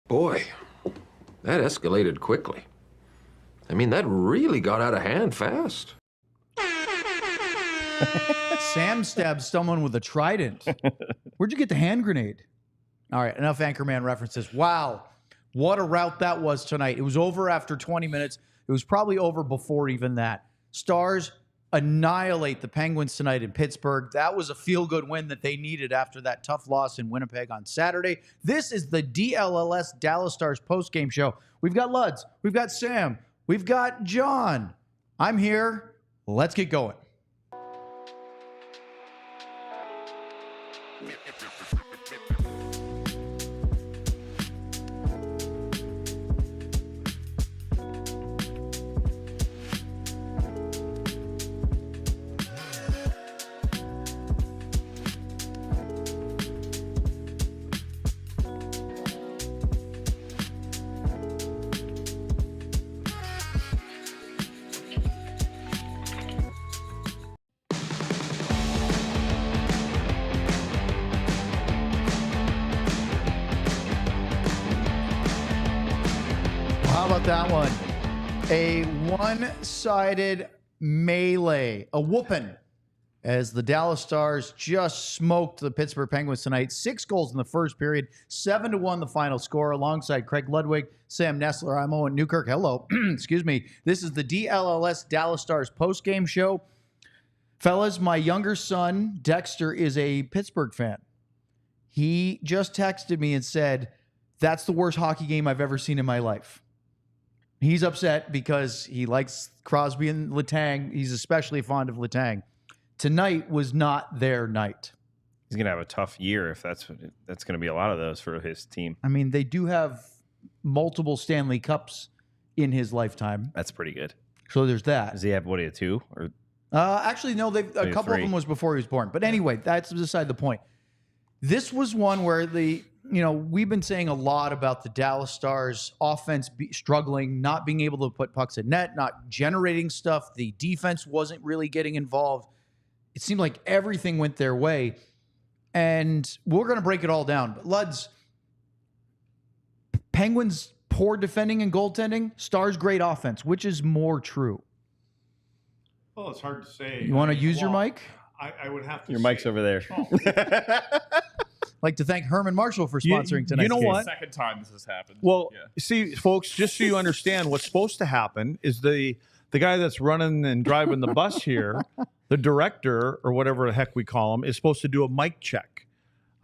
Boy, that escalated quickly. I mean, that really got out of hand fast. Sam stabbed someone with a trident. Where'd you get the hand grenade? All right, enough Anchorman references. Wow, what a rout that was tonight. It was over after 20 minutes. It was probably over before even that. Stars annihilate the Penguins tonight in Pittsburgh. That was a feel-good win that they needed after that tough loss in Winnipeg on Saturday. This is the DLLS Dallas Stars postgame show. We've got Luds. We've got Sam. We've got John. I'm here. Let's get going. How about that one? A one-sided melee, a whooping, as the Dallas Stars just smoked the Pittsburgh Penguins tonight. 6 goals in the first period, 7-1 the final score. Alongside Craig Ludwig, Sam Nestler, I'm Owen Newkirk. Hello. Excuse me. This is the DLLS Dallas Stars postgame show. Fellas, my younger son, Dexter, is a Pittsburgh fan. He just texted me and said, that's the worst hockey game I've ever seen in my life. He's upset because he likes Crosby and Letang. He's especially fond of Letang. Tonight was not their night. He's going to have a tough year if that's going to be a lot of those for his team. I mean, they do have multiple Stanley Cups in his lifetime. That's pretty good. So there's that. Does he have, what, a 2? Or actually, no, a couple 3. of them was before he was born. But anyway, that's beside the point. This was one where we've been saying a lot about the Dallas Stars offense struggling, not being able to put pucks in net, not generating stuff. The defense wasn't really getting involved. It seemed like everything went their way. And we're going to break it all down. But Luds, Penguins poor defending and goaltending, Stars great offense. Which is more true? Well, it's hard to say. You want to use your mic? I would have to. Your mic's over there. Oh. Like to thank Herman Marshall for sponsoring tonight's You know game. what? Second time this has happened. Well, see, folks, just so you understand, what's supposed to happen is the guy that's running and driving the bus here, the director or whatever the heck we call him, is supposed to do a mic check.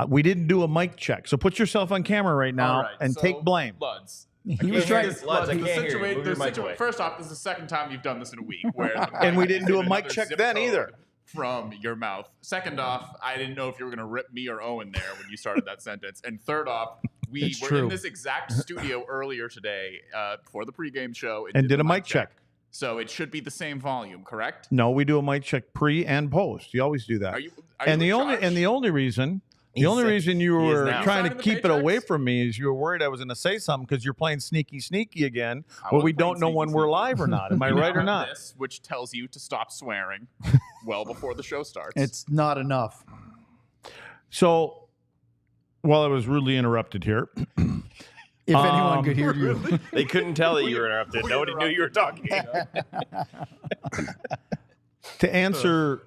We didn't do a mic check, so put yourself on camera right now and take blame. Luds. He was trying. First off, this is the second time you've done this in a week. Where And we didn't do a mic check then either. From your mouth. Second off, I didn't know if you were going to rip me or Owen there when you started that sentence. And third off, we were in this exact studio earlier today for the pregame show and did a mic check. So it should be the same volume, correct? No, we do a mic check pre and post. You always do that. The only reason you were trying to keep it away from me is you were worried I was going to say something because you're playing sneaky again, where we don't know when we're live or not. Am I right or not? This, which tells you to stop swearing well before the show starts. It's not enough. So, while I was rudely interrupted here, if anyone could hear you, they couldn't tell that you were interrupted. Nobody knew you were talking. To answer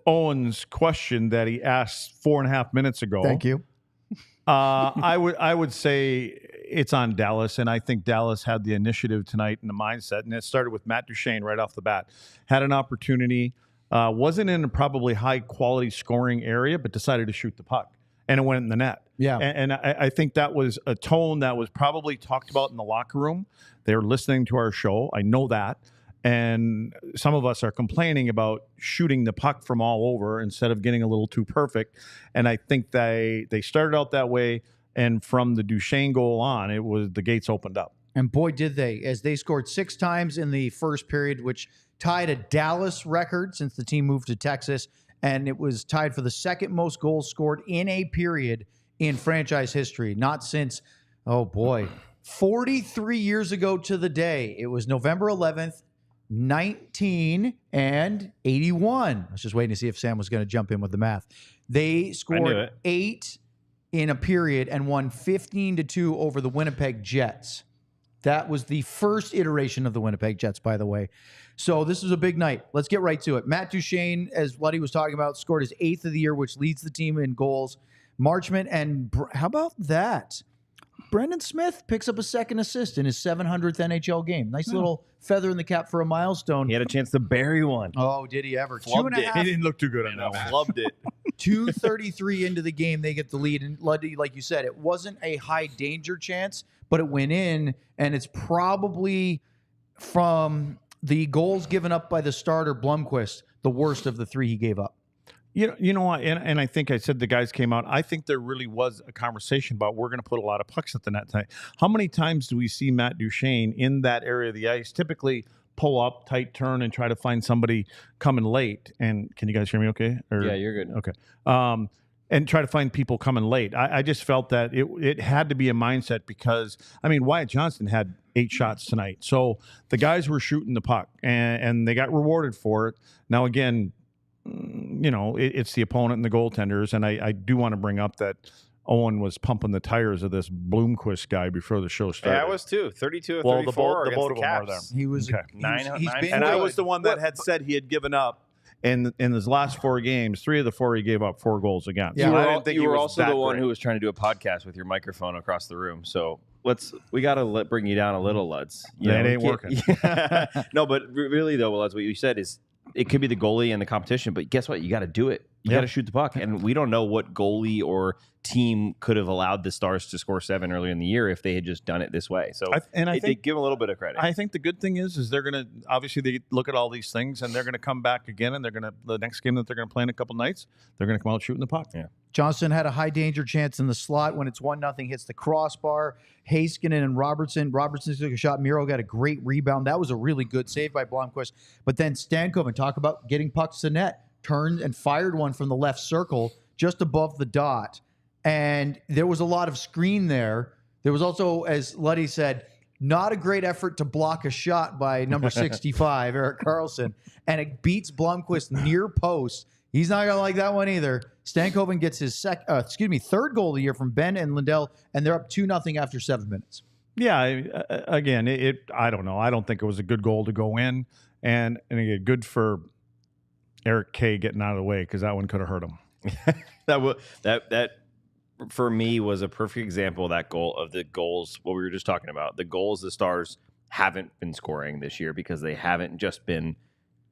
Owen's question that he asked 4.5 minutes ago. Thank you. I would say it's on Dallas, and I think Dallas had the initiative tonight and the mindset, and it started with Matt Duchene right off the bat. Had an opportunity, wasn't in a probably high-quality scoring area, but decided to shoot the puck, and it went in the net. Yeah. And I think that was a tone that was probably talked about in the locker room. They're listening to our show. I know that. And some of us are complaining about shooting the puck from all over instead of getting a little too perfect. And I think they started out that way. And from the Duchene goal on, it was the gates opened up. And boy, did they, as they scored 6 times in the first period, which tied a Dallas record since the team moved to Texas. And it was tied for the second most goals scored in a period in franchise history. Not since, 43 years ago to the day. It was November 11th, 1981. I was just waiting to see if Sam was going to jump in with the math. They scored 8 in a period and won 15-2 over the Winnipeg Jets. That was the first iteration of the Winnipeg Jets, by the way. So this was a big night. Let's get right to it. Matt Duchene, as Luddy was talking about, scored his 8th of the year, which leads the team in goals. Marchment, and how about that? Brendan Smith picks up a second assist in his 700th NHL game. Nice little feather in the cap for a milestone. He had a chance to bury one. Oh, did he ever? Flubbed it. He didn't look too good on that one. Loved it. 2:33 into the game, they get the lead. And Luddy, like you said, it wasn't a high danger chance, but it went in, and it's probably from the goals given up by the starter Blomqvist, the worst of the 3 he gave up. You know what? And I think I said the guys came out. I think there really was a conversation about we're going to put a lot of pucks at the net tonight. How many times do we see Matt Duchene in that area of the ice typically pull up, tight turn, and try to find somebody coming late? And can you guys hear me okay? Yeah, you're good. Okay. And try to find people coming late. I just felt that it had to be a mindset because, I mean, Wyatt Johnston had 8 shots tonight. So the guys were shooting the puck, and they got rewarded for it. Now, again, it's the opponent and the goaltenders, and I do want to bring up that Owen was pumping the tires of this Blomqvist guy before the show started. Yeah, I was too. 32 of 34 the both of them are Caps. there. He was, Okay. and I was the one that had said he had given up in his last 4 games. 3 of the 4 he gave up 4 goals against. Yeah, So I You didn't think he were was also that the one great. who was trying to do a podcast with your microphone across the room. So we got to bring you down a little, Luds. That ain't working. No, but really though, Luds, what you said is it could be the goalie and the competition, but guess what? You got to do it. You got to shoot the puck. And we don't know what goalie or team could have allowed the Stars to score 7 earlier in the year if they had just done it this way. So I they give them a little bit of credit. I think the good thing is they're going to, obviously they look at all these things and they're going to come back again, and they're going to, the next game that they're going to play in a couple nights, they're going to come out shooting the puck. Yeah. Johnston had a high danger chance in the slot when it's 1-0, hits the crossbar. Heiskanen and Robertson took a shot. Miro got a great rebound. That was a really good save by Blomqvist. But then Stankoven, talk about getting pucks to net, turned and fired one from the left circle just above the dot. And there was a lot of screen there. There was also, as Luddy said, not a great effort to block a shot by number 65, Erik Karlsson. And it beats Blomqvist near post. He's not going to like that one either. Stankoven gets his third goal of the year from Benn and Lindell, and they're up 2-0 after 7 minutes. Yeah, again, I don't know. I don't think it was a good goal to go in, and again, good for Eric Kay getting out of the way because that one could have hurt him. That for me was a perfect example of that goal, of the goals, what we were just talking about. The goals the Stars haven't been scoring this year because they haven't just been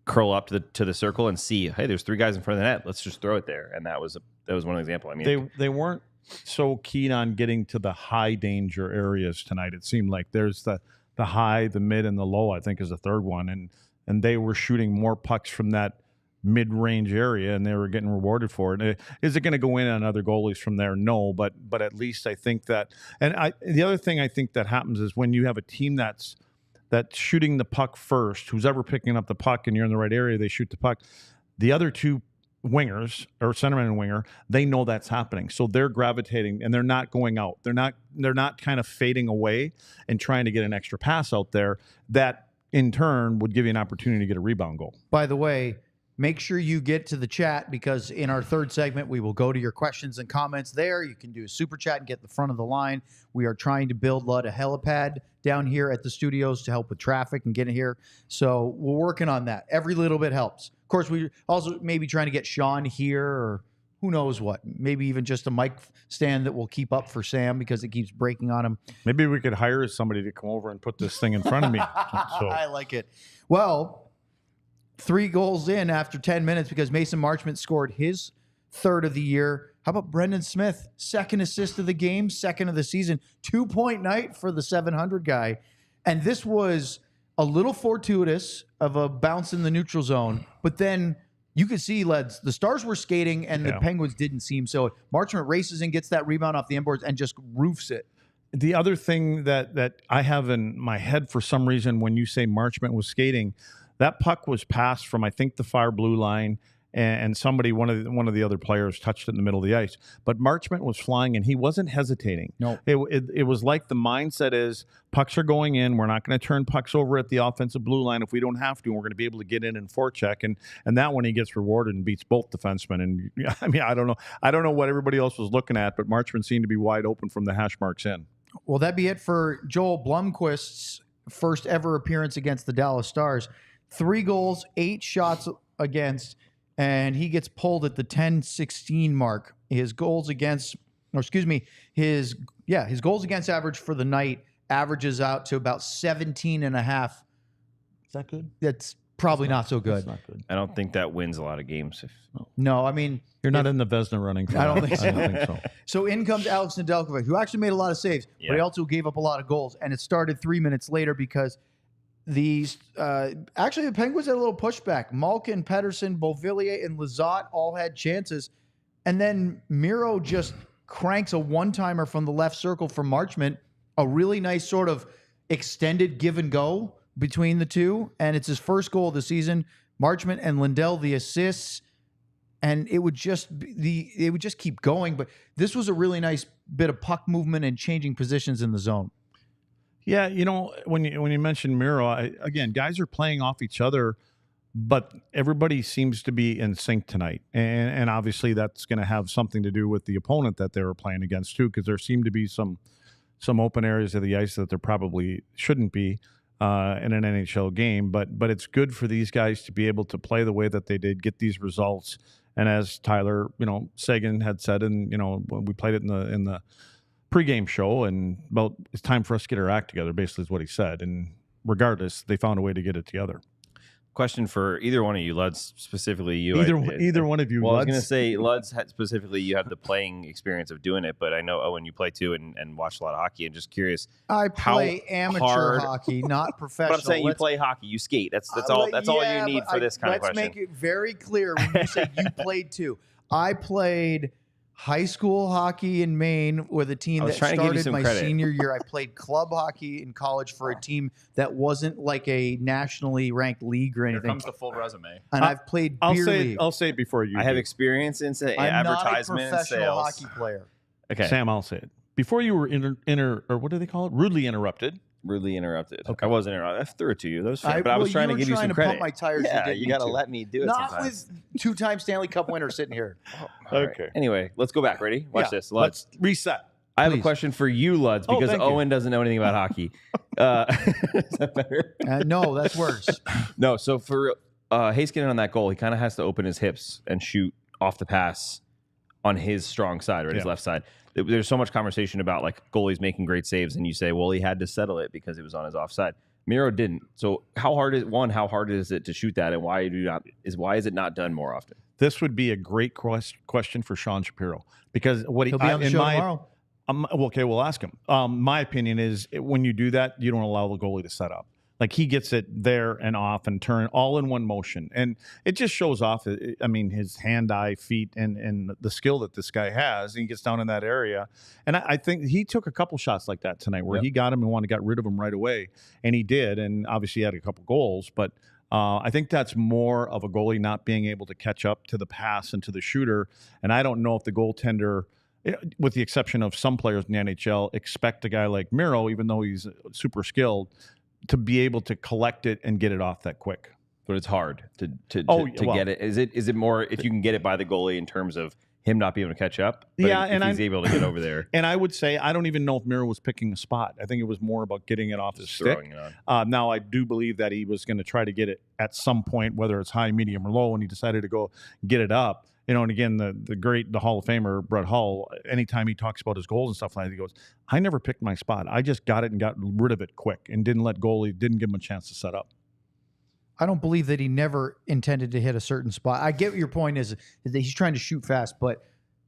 curl up to the circle and see, hey, there's 3 guys in front of the net. Let's just throw it there. And that was one example. I mean, they weren't so keen on getting to the high danger areas tonight. It seemed like there's the high, the mid, and the low, I think, is the third one. And they were shooting more pucks from that mid-range area, and they were getting rewarded for it. Is it going to go in on other goalies from there? No, but at least I think that. And the other thing I think that happens is when you have a team that's shooting the puck first, who's ever picking up the puck and you're in the right area, they shoot the puck. The other 2 wingers, or centerman and winger, they know that's happening. So they're gravitating and they're not going out. They're not kind of fading away and trying to get an extra pass out there that in turn would give you an opportunity to get a rebound goal. By the way, make sure you get to the chat because in our third segment, we will go to your questions and comments there. You can do a super chat and get the front of the line. We are trying to build a helipad down here at the studios to help with traffic and getting here. So we're working on that. Every little bit helps. Of course, we also maybe trying to get Sean here or who knows what. Maybe even just a mic stand that will keep up for Sam because it keeps breaking on him. Maybe we could hire somebody to come over and put this thing in front of me. I like it. Well, 3 goals in after 10 minutes because Mason Marchment scored his 3rd of the year. How about Brendan Smith? 2nd assist of the game, 2nd of the season. 2-point night for the 700 guy. And this was a little fortuitous of a bounce in the neutral zone. But then you could see, lads, the Stars were skating and the Penguins didn't seem so. Marchment races in, gets that rebound off the inboards and just roofs it. The other thing that I have in my head for some reason when you say Marchment was skating, that puck was passed from, I think, the far blue line, and somebody, one of the other players touched it in the middle of the ice. But Marchment was flying, and he wasn't hesitating. No. It was like the mindset is pucks are going in. We're not going to turn pucks over at the offensive blue line if we don't have to, and we're going to be able to get in and forecheck. And that one he gets rewarded and beats both defensemen. And I mean, I don't know what everybody else was looking at, but Marchment seemed to be wide open from the hash marks in. Well, that'd be it for Joel Blomqvist's first ever appearance against the Dallas Stars. 3 goals, 8 shots against, and he gets pulled at the 10-16 mark. His goals against average for the night averages out to about 17.5. Is that good? That's probably not so good. That's not good. I don't think that wins a lot of games. No, I mean, You're not in the Vezina running for I don't that. think so. I don't think so. So in comes Alex Nedeljkovic, who actually made a lot of saves, but he also gave up a lot of goals. And it started 3 minutes later because the Penguins had a little pushback. Malkin, Pettersson, Beauvillier, and Lizotte all had chances. And then Miro just cranks a one-timer from the left circle for Marchment, a really nice sort of extended give and go between the two. And it's his first goal of the season. Marchment and Lindell, the assists. And it would just keep going. But this was a really nice bit of puck movement and changing positions in the zone. Yeah, when you mention Miro, again, guys are playing off each other, but everybody seems to be in sync tonight. And obviously that's going to have something to do with the opponent that they were playing against too, because there seem to be some open areas of the ice that there probably shouldn't be in an NHL game. But it's good for these guys to be able to play the way that they did, get these results. And as Tyler, Seguin had said, and when we played it in the pregame show, and it's time for us to get our act together, basically is what he said. And regardless, they found a way to get it together. Question for either one of you, Luds, specifically you. Either one of you. Well, Luds. I was going to say, Luds, specifically, you have the playing experience of doing it, but I know, Owen, you play too and watch a lot of hockey. And just curious, I play amateur hockey, not professional. But I'm saying you play hockey, you skate. That's all you need for this kind of question. Let's make it very clear when you say you played too. I played high school hockey in Maine with a team that started my senior year. I played club hockey in college for a team that wasn't like a nationally ranked league or anything. Here comes the full resume. And I've played beer league. I'll say it before you. I have experience in I'm advertisement and not a professional sales. hockey player. Okay, Sam, I'll say it. Before you were or what do they call it? Rudely interrupted. Rudely interrupted. Okay. I wasn't interrupted. I threw it to you. That was fair, but I was trying to give you some credit. Pump my tires. Yeah, you got to let me do it Not sometimes. with 2-time Stanley Cup winner sitting here. All right. Anyway, let's go back. Ready? Watch this. Luds. Let's reset. I have a question for you, Luds, because thank you. Owen doesn't know anything about hockey. Is that better? No, that's worse. No, so for Hayes getting on that goal, he kind of has to open his hips and shoot off the pass on his strong side, or his left side. There's so much conversation about like goalies making great saves, and you say, well, he had to settle it because it was on his offside. Miro didn't. So how hard is it to shoot that, and why is it not done more often? This would be a great question for Sean Shapiro, because what He'll be on the show tomorrow. Okay, we'll ask him. My opinion is when you do that, you don't allow the goalie to set up. Like he gets it there and off and turn all in one motion. And it just shows off, his hand-eye, feet, and the skill that this guy has. And he gets down in that area. And I think he took a couple shots like that tonight where he got him and got rid of him right away. And he did. And obviously he had a couple goals. But I think that's more of a goalie not being able to catch up to the pass and to the shooter. And I don't know if the goaltender, with the exception of some players in the NHL, expect a guy like Miro, even though he's super skilled, to be able to collect it and get it off that quick. But it's hard to get it. Is it more if you can get it by the goalie in terms of him not being able to catch up? But if he's able to get over there. And I would say I don't even know if Miro was picking a spot. I think it was more about getting it off his stick. Throwing it on. Now I do believe that he was going to try to get it at some point, whether it's high, medium, or low, and he decided to go get it up. And again, the Hall of Famer, Brett Hull, anytime he talks about his goals and stuff like that, he goes, I never picked my spot. I just got it and got rid of it quick and didn't give him a chance to set up. I don't believe that he never intended to hit a certain spot. I get what your point is that he's trying to shoot fast, but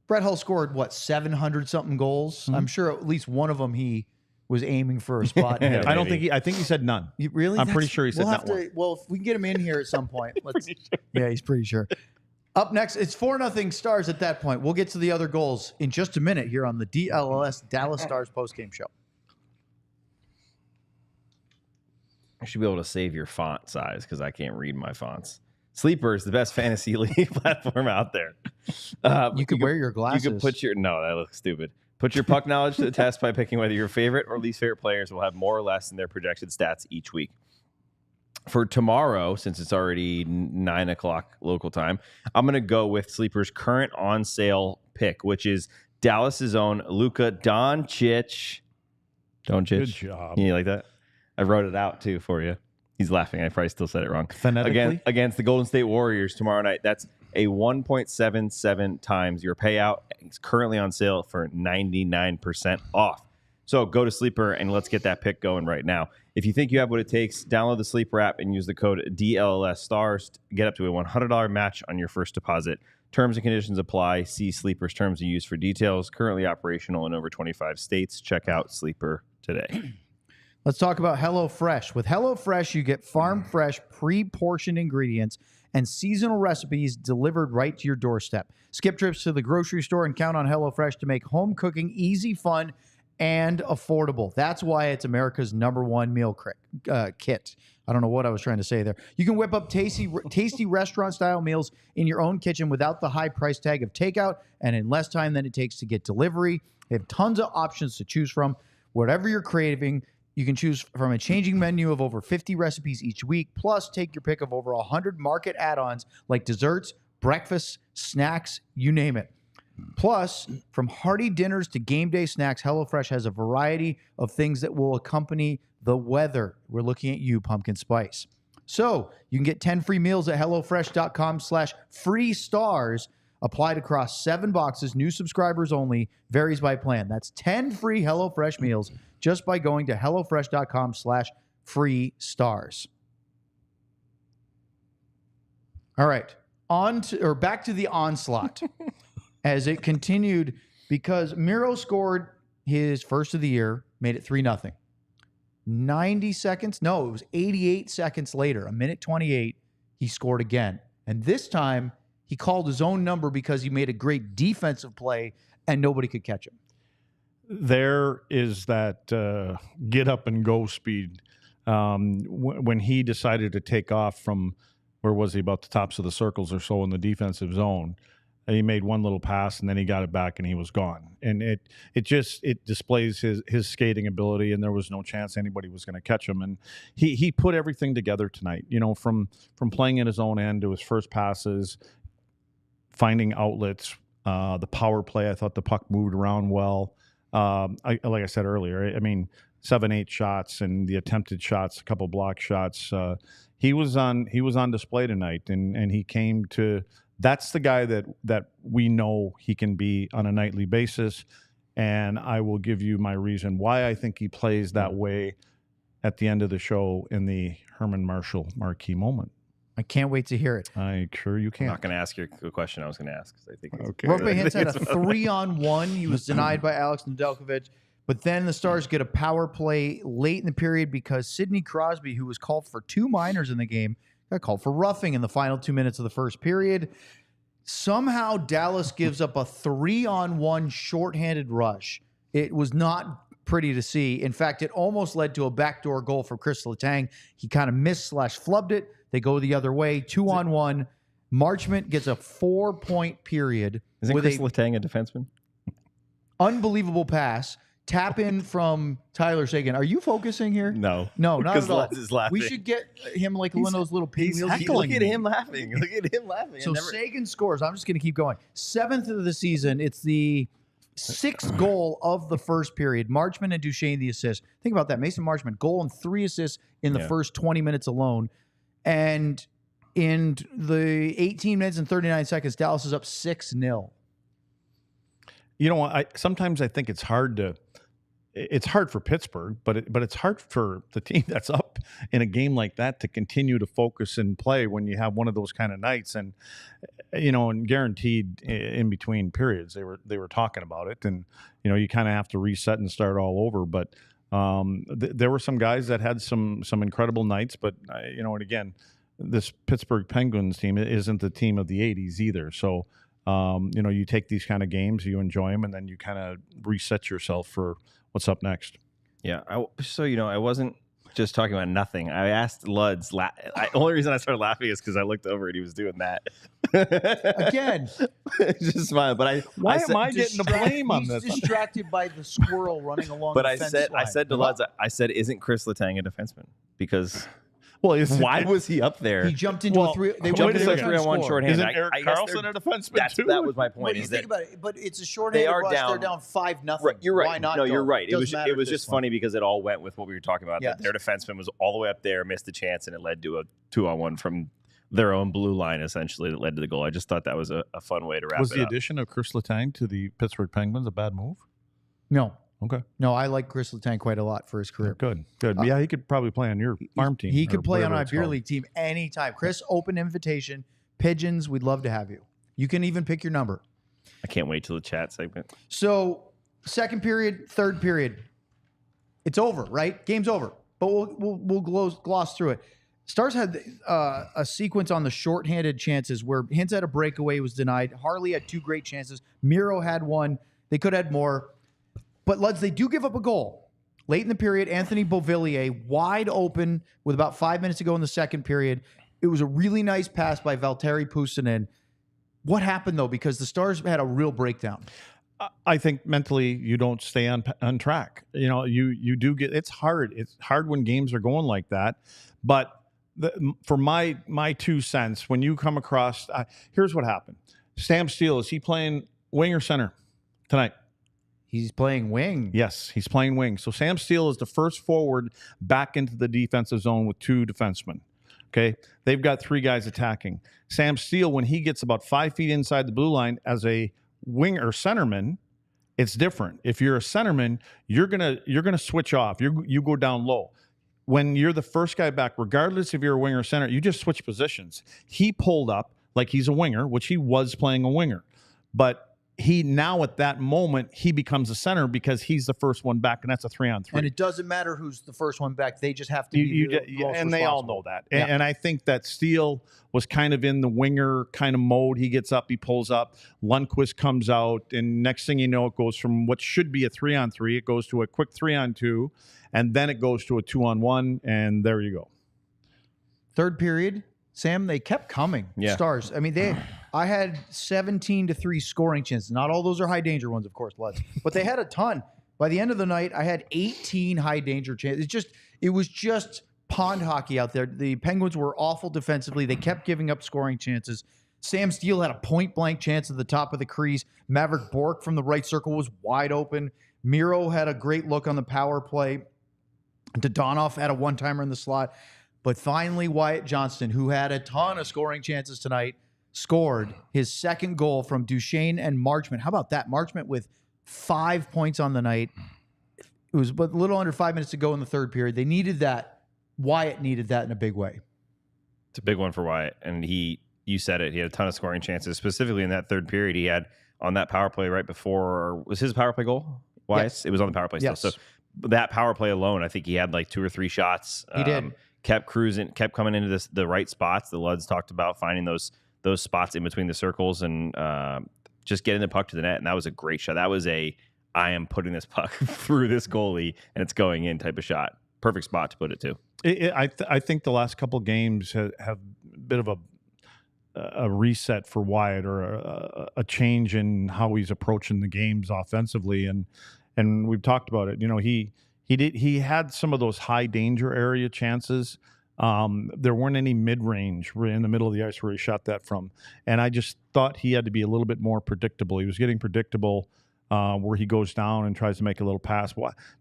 Brett Hull scored, 700-something goals? Mm-hmm. I'm sure at least one of them he was aiming for a spot. I think he said none. Really? I'm pretty sure he said not one. Well, if we can get him in here at some point. Yeah, he's pretty sure. Up next, it's 4-0 Stars at that point. We'll get to the other goals in just a minute here on the DLS Dallas Stars postgame show. I should be able to save your font size because I can't read my fonts. Sleeper is the best fantasy league platform out there. You could wear your glasses. You could put your no, that looks stupid. Put your puck knowledge to the test by picking whether your favorite or least favorite players will have more or less in their projected stats each week. For tomorrow, since it's already 9 o'clock local time, I'm going to go with Sleeper's current on sale pick, which is Dallas's own Luka Doncic. Good job. You like that? I wrote it out too for you. He's laughing. I probably still said it wrong. Phonetically? Against the Golden State Warriors tomorrow night. That's a 1.77 times your payout. It's currently on sale for 99% off. So go to Sleeper and let's get that pick going right now. If you think you have what it takes, download the Sleeper app and use the code DLS stars to get up to a $100 match on your first deposit. Terms and conditions apply. See Sleeper's terms of use for details. Currently operational in over 25 states. Check out Sleeper today. Let's talk about HelloFresh. With HelloFresh, you get farm fresh, pre-portioned ingredients and seasonal recipes delivered right to your doorstep. Skip trips to the grocery store and count on HelloFresh to make home cooking easy, fun, and affordable. That's why it's America's #1 meal kit. I don't know what I was trying to say there. You can whip up tasty restaurant-style meals in your own kitchen without the high price tag of takeout and in less time than it takes to get delivery. They have tons of options to choose from. Whatever you're craving, you can choose from a changing menu of over 50 recipes each week, plus take your pick of over 100 market add-ons like desserts, breakfasts, snacks, you name it. Plus, from hearty dinners to game day snacks, HelloFresh has a variety of things that will accompany the weather. We're looking at you, Pumpkin Spice. So you can get 10 free meals at HelloFresh.com/free stars applied across 7 boxes, new subscribers only, varies by plan. That's 10 free HelloFresh meals just by going to HelloFresh.com/free stars. All right, back to the onslaught. As it continued, because Miro scored his first of the year, made it 3-0. 90 seconds? No, it was 88 seconds later, 1:28, he scored again. And this time, he called his own number because he made a great defensive play and nobody could catch him. There is that get up and go speed. When he decided to take off from, where was he, about the tops of the circles or so in the defensive zone, he made one little pass and then he got it back and he was gone. And it displays his skating ability, and there was no chance anybody was going to catch him. And he put everything together tonight, from playing in his own end to his first passes, finding outlets, the power play. I thought the puck moved around well. Like I said earlier, 7-8 shots and the attempted shots, a couple block shots. He was on display tonight, and he came to. That's the guy that we know he can be on a nightly basis, and I will give you my reason why I think he plays that way at the end of the show in the Herman Marshall Marquee moment. I can't wait to hear it. I'm sure you can. I'm not going to ask you the question I was going to ask. I think okay. Roope Hintz had a 3-on-1. He was denied by Alex Nedeljkovic. But then the Stars get a power play late in the period because Sidney Crosby, who was called for 2 minors in the game, got called for roughing in the final 2 minutes of the first period. Somehow Dallas gives up a 3-on-1 shorthanded rush. It was not pretty to see. In fact, it almost led to a backdoor goal for Chris Letang. He kind of missed/flubbed it. They go the other way, 2-on-1. Marchment gets a 4-point period. Isn't Chris Letang a defenseman? Unbelievable pass. Tap in from Tyler Seguin. Are you focusing here? No, not at all. Les is laughing. We should get him like one of those little pinwheels. Look at him laughing. Look at him laughing. So Seguin scores. I'm just going to keep going. 7th of the season. It's the 6th goal of the first period. Marchment and Duchesne the assist. Think about that. Mason Marchment, goal and 3 assists in the first 20 minutes alone. And in the 18 minutes and 39 seconds, Dallas is up 6-0. Sometimes I think it's hard for Pittsburgh, but it's hard for the team that's up in a game like that to continue to focus and play when you have one of those kind of nights. And and guaranteed in between periods they were talking about it, and you kind of have to reset and start all over. But there were some guys that had some incredible nights, but and again, this Pittsburgh Penguins team isn't the team of the 80s either. So you take these kind of games, you enjoy them, and then you kind of reset yourself for what's up next. Yeah. I wasn't just talking about nothing. I asked Luds. Only reason I started laughing is because I looked over and he was doing that. Again, just smile. But Why am I getting the blame on this? He's distracted by the squirrel running along But the I fence said line. to Luds, I said, isn't Chris Letang a defenseman? Because why was he up there? He jumped into a three. They jumped into a 3-on-1 shorthand. Isn't Eric Carlson a defenseman too? That was my point. But you think about it, but it's a shorthanded rush. They're down 5-0. Right, you're right. Why not? No, you're right. It Doesn't was just funny because it all went with what we were talking about. Yes. That their defenseman was all the way up there, missed a chance, and it led to a 2-on-1 from their own blue line, essentially, that led to the goal. I just thought that was a fun way to wrap it up. Was the addition of Chris Letang to the Pittsburgh Penguins a bad move? No. Okay. No, I like Chris Letang quite a lot for his career. Good. Yeah, he could probably play on your farm team. He could play on whatever our it's beer called. league team anytime. Chris, open invitation. Pigeons, we'd love to have you. You can even pick your number. I can't wait till the chat segment. So, second period, third period, it's over, right? Game's over. But we'll gloss through it. Stars had a sequence on the shorthanded chances where Hintz had a breakaway, was denied. Harley had 2 great chances. Miro had 1. They could have had more. But Luds, they do give up a goal. Late in the period, Anthony Beauvillier wide open with about 5 minutes to go in the second period. It was a really nice pass by Valtteri Puustinen. What happened, though? Because the Stars had a real breakdown. I think mentally you don't stay on track. You do get, it's hard. It's hard when games are going like that. But for my 2 cents, when you come across, here's what happened. Sam Steele, is he playing wing or center tonight? He's playing wing. Yes, he's playing wing. So Sam Steele is the first forward back into the defensive zone with 2 defensemen. Okay, they've got 3 guys attacking. Sam Steele, when he gets about 5 feet inside the blue line as a wing or centerman, it's different. If you're a centerman, you're gonna switch off. You go down low. When you're the first guy back, regardless if you're a winger or center, you just switch positions. He pulled up like he's a winger, which he was playing a winger, but he now at that moment he becomes a center because he's the first one back, and that's a 3-on-3. And it doesn't matter who's the first one back; they just have to be and they all know that. Yeah. And I think that Steele was kind of in the winger kind of mode. He gets up, he pulls up. Lundqvist comes out, and next thing you know, it goes from what should be a 3-on-3, it goes to a quick 3-on-2, and then it goes to a 2-on-1, and there you go. Third period, Sam, they kept coming. Yeah. Stars. I mean, I had 17-3 scoring chances. Not all those are high danger ones, of course, Luds, but they had a ton. By the end of the night, I had 18 high danger chances. It was just pond hockey out there. The Penguins were awful defensively. They kept giving up scoring chances. Sam Steele had a point blank chance at the top of the crease. Maverick Bork from the right circle was wide open. Miro had a great look on the power play. Dodonov had a one-timer in the slot. But finally, Wyatt Johnston, who had a ton of scoring chances tonight, scored his second goal from Duchesne and Marchment. How about that? Marchment with 5 points on the night. It was but a little under 5 minutes to go in the third period. They needed that. Wyatt needed that in a big way. It's a big one for Wyatt. And you said it, he had a ton of scoring chances, specifically in that third period. He had on that power play right before, was his power play goal? Wyatt's? Yes. It was on the power play still. Yes. So that power play alone, I think he had like 2 or 3 shots. He did. Kept cruising, kept coming into the right spots. The Luds talked about finding those spots in between the circles and just getting the puck to the net. And that was a great shot. That was I am putting this puck through this goalie and it's going in type of shot. Perfect spot to put it to. I think the last couple games have a bit of a reset for Wyatt, or a change in how he's approaching the games offensively. And we've talked about it. He had some of those high danger area chances. There weren't any mid-range in the middle of the ice where he shot that from. And I just thought he had to be a little bit more predictable. He was getting predictable where he goes down and tries to make a little pass.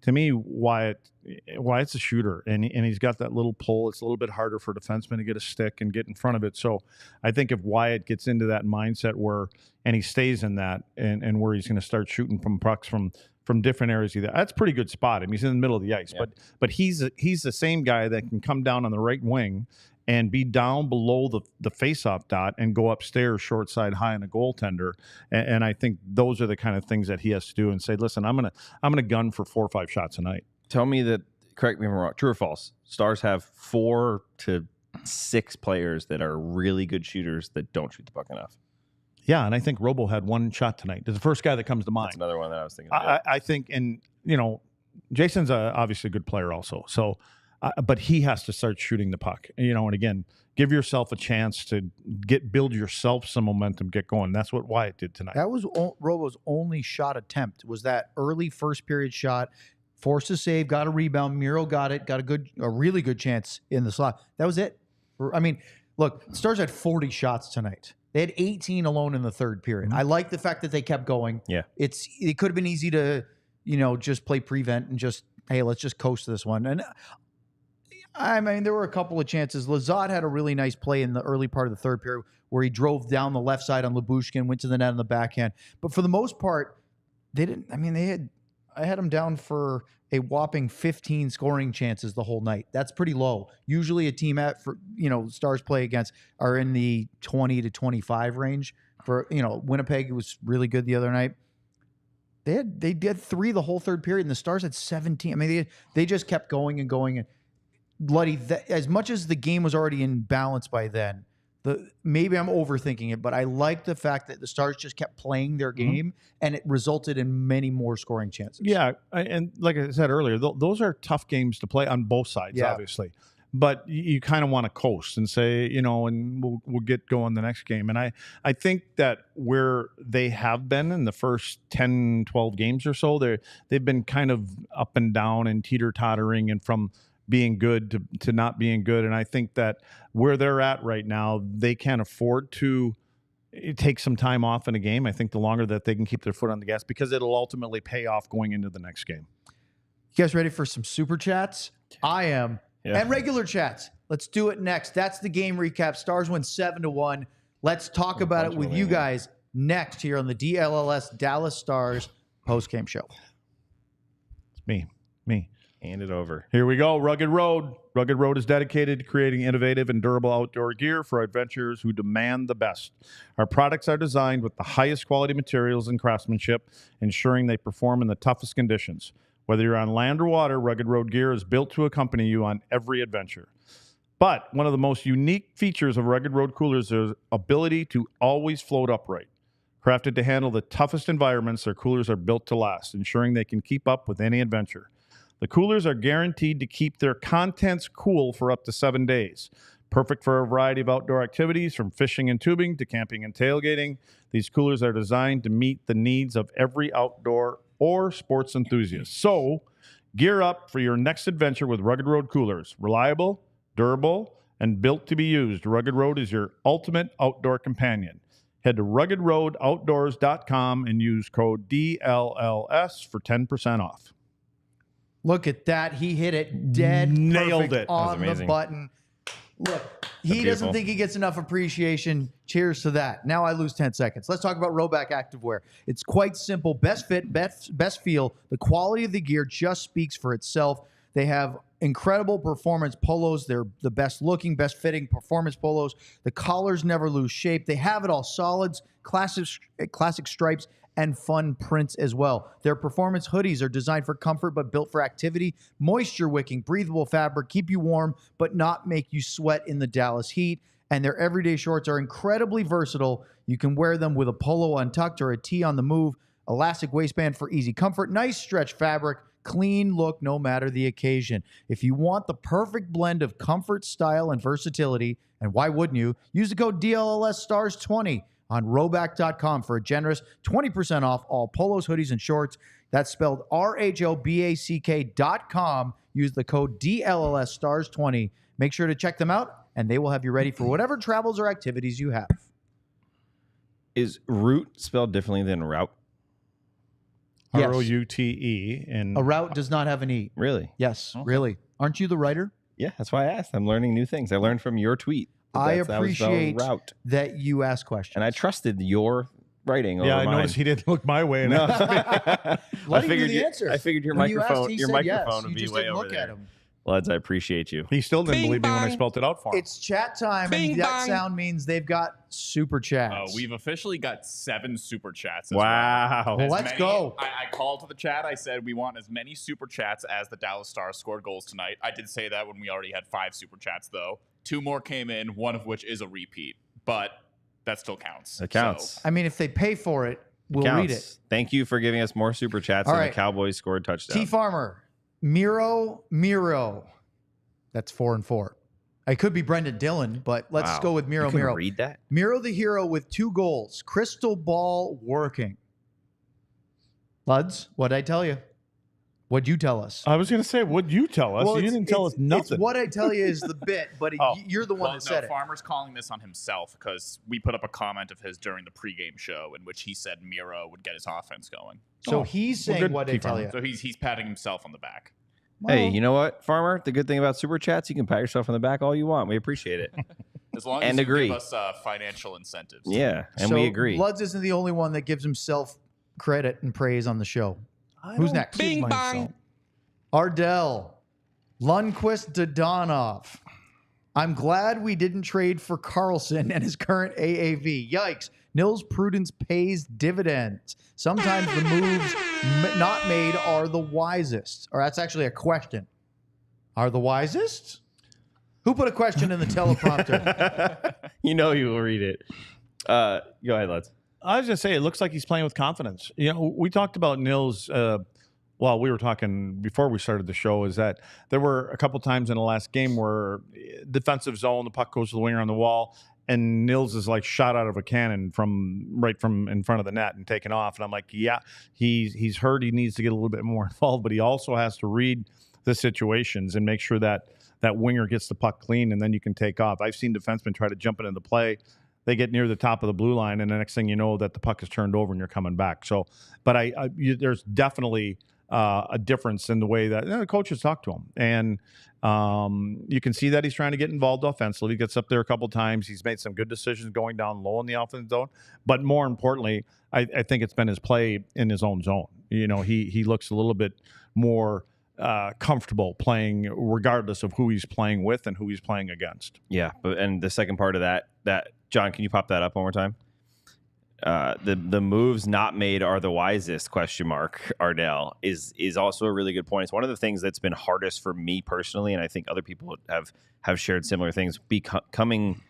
To me, Wyatt's a shooter, and he's got that little pull. It's a little bit harder for defensemen to get a stick and get in front of it. So I think if Wyatt gets into that mindset and he stays in that, and where he's going to start shooting from pucks from different areas, that's a pretty good spot. I mean, he's in the middle of the ice, but he's the same guy that can come down on the right wing and be down below the face-off dot and go upstairs short side high on a goaltender. And I think those are the kind of things that he has to do and say, listen, I'm gonna gun for 4 or 5 shots a night. Tell me that, correct me if I'm wrong, true or false, Stars have 4 to 6 players that are really good shooters that don't shoot the puck enough. Yeah, and I think Robo had 1 shot tonight. It's the first guy that comes to mind. That's another one that I was thinking. I think, and Jason's obviously a good player also. So but he has to start shooting the puck. And again, give yourself a chance to build yourself some momentum, get going. That's what Wyatt did tonight. That was Robo's only shot attempt. Was that early first period shot? Forced a save, got a rebound. Miro got it, got a really good chance in the slot. That was it. I mean, look, Stars had 40 shots tonight. They had 18 alone in the third period. I like the fact that they kept going. Yeah, it could have been easy to, just play prevent and just, hey, let's just coast this one. And I mean, there were a couple of chances. Lizotte had a really nice play in the early part of the third period where he drove down the left side on Lyubushkin, went to the net on the backhand. But for the most part, they didn't. I mean, I had them down for a whopping 15 scoring chances the whole night. That's pretty low. Usually a team Stars play against are in the 20 to 25 range. For, Winnipeg was really good the other night. They did 3 the whole third period, and the Stars had 17. I mean, they just kept going and going. And Luddy, as much as the game was already in balance by then, maybe I'm overthinking it, but I like the fact that the Stars just kept playing their game, and it resulted in many more scoring chances. Yeah, and like I said earlier, those are tough games to play on both sides, obviously. But you kind of want to coast and say, and we'll get going the next game. And I think that where they have been in the first 10, 12 games or so, they've been kind of up and down and teeter-tottering and from being good to not being good. And I think that where they're at right now, they can't afford to take some time off in a game. I think the longer that they can keep their foot on the gas, because it'll ultimately pay off going into the next game. You guys ready for some super chats? I am. Yeah. And regular chats. Let's do it next. That's the game recap. Stars win 7-1. Let's talk about it with you guys next here on the DLLS Dallas Stars postgame show. It's me. Hand it over. Here we go. Rugged Road. Rugged Road is dedicated to creating innovative and durable outdoor gear for adventurers who demand the best. Our products are designed with the highest quality materials and craftsmanship, ensuring they perform in the toughest conditions. Whether you're on land or water, Rugged Road gear is built to accompany you on every adventure. But one of the most unique features of Rugged Road coolers is ability to always float upright. Crafted to handle the toughest environments, their coolers are built to last, ensuring they can keep up with any adventure. The coolers are guaranteed to keep their contents cool for up to 7 days. Perfect for a variety of outdoor activities, from fishing and tubing to camping and tailgating. These coolers are designed to meet the needs of every outdoor or sports enthusiast. So, gear up for your next adventure with Rugged Road coolers. Reliable, durable, and built to be used. Rugged Road is your ultimate outdoor companion. Head to ruggedroadoutdoors.com and use code DLLS for 10% off. Look at that. He hit it dead. Nailed it. On the button. Look, he doesn't think he gets enough appreciation. Cheers to that. Now I lose 10 seconds. Let's talk about Rhoback Activewear. It's quite simple. Best fit, best feel. The quality of the gear just speaks for itself. They have incredible performance polos. They're the best looking, best fitting performance polos. The collars never lose shape. They have it all: solids, classic stripes, and fun prints as well. Their performance hoodies are designed for comfort but built for activity. Moisture wicking, breathable fabric, keep you warm but not make you sweat in the Dallas heat. And their everyday shorts are incredibly versatile. You can wear them with a polo untucked or a tee on the move. Elastic waistband for easy comfort. Nice stretch fabric. Clean look no matter the occasion. If you want the perfect blend of comfort, style, and versatility, and why wouldn't you, use the code DLLSSTARS20 on roback.com for a generous 20% off all polos, hoodies, and shorts. That's spelled RHOBACK.com. Use the code DLLSSTARS20. Make sure to check them out, and they will have you ready for whatever travels or activities you have. Is route spelled differently than route? Yes. ROUTE. And A route does not have an E. Really? Yes, really. Aren't you the writer? Yeah, that's why I asked. I'm learning new things. I learned from your tweet. I appreciate that you ask questions. And I trusted your writing over I mine. noticed he didn't look my way. No. I figured your microphone would be way over there. Lads, I appreciate you. He still didn't believe me when I spelled it out for him. It's chat time, and that sound means they've got super chats. We've officially got 7 super chats. Wow. Well, let's go. I called to the chat. I said we want as many super chats as the Dallas Stars scored goals tonight. I did say that when we already had 5 super chats, though. 2 more came in, one of which is a repeat, but that still counts. It counts. So, I mean, if they pay for it, we'll read it. Thank you for giving us more super chats. All and right. the Cowboys scored touchdown. T Farmer, Miro. That's 4-4. I could be Brendan Dillon, but let's Wow. go with Miro. You can Miro. read that? Miro the hero with 2 goals. Crystal ball working. Luds, what'd I tell you? What'd you tell us? I was going to say, what'd you tell us? You didn't tell us nothing. It's what I tell you is the bit, but you're the one Well, that said it. Farmer's calling this on himself because we put up a comment of his during the pregame show in which he said Miro would get his offense going. So he's saying good, what I tell you. So he's patting himself on the back. Hey, you know what, Farmer? The good thing about Super Chats, you can pat yourself on the back all you want. We appreciate it. As long And as you agree. give us financial incentives. Yeah, and So we agree. Luds isn't the only one that gives himself credit and praise on the show. Who's next? Bing bang. Ardell. Lundqvist Dodonov. I'm glad we didn't trade for Carlson and his current AAV. Yikes. Nils Prudence pays dividends. Sometimes the moves not made are the wisest. Or that's actually a question. Are the wisest? Who put a question in the teleprompter? You know you will read it. Go ahead, Let's. I was going to say, it looks like he's playing with confidence. You know, we talked about Nils while we were talking before we started the show, is that there were a couple times in the last game where defensive zone, the puck goes to the winger on the wall, and Nils is like shot out of a cannon from in front of the net and taken off. And I'm like, yeah, he's hurt. He needs to get a little bit more involved, but he also has to read the situations and make sure that that winger gets the puck clean, and then you can take off. I've seen defensemen try to jump into the play. They get near the top of the blue line, and the next thing you know, that the puck is turned over and you're coming back. So, but there's definitely a difference in the way that the coaches talk to him, and you can see that he's trying to get involved offensively. He gets up there a couple times. He's made some good decisions going down low in the offensive zone, but more importantly, I think it's been his play in his own zone. You know, he looks a little bit more comfortable playing regardless of who he's playing with and who he's playing against. Yeah, and the second part of that John, can you pop that up one more time? The moves not made are the wisest ? Ardell is also a really good point. It's one of the things that's been hardest for me personally, and I think other people have shared similar things. Becoming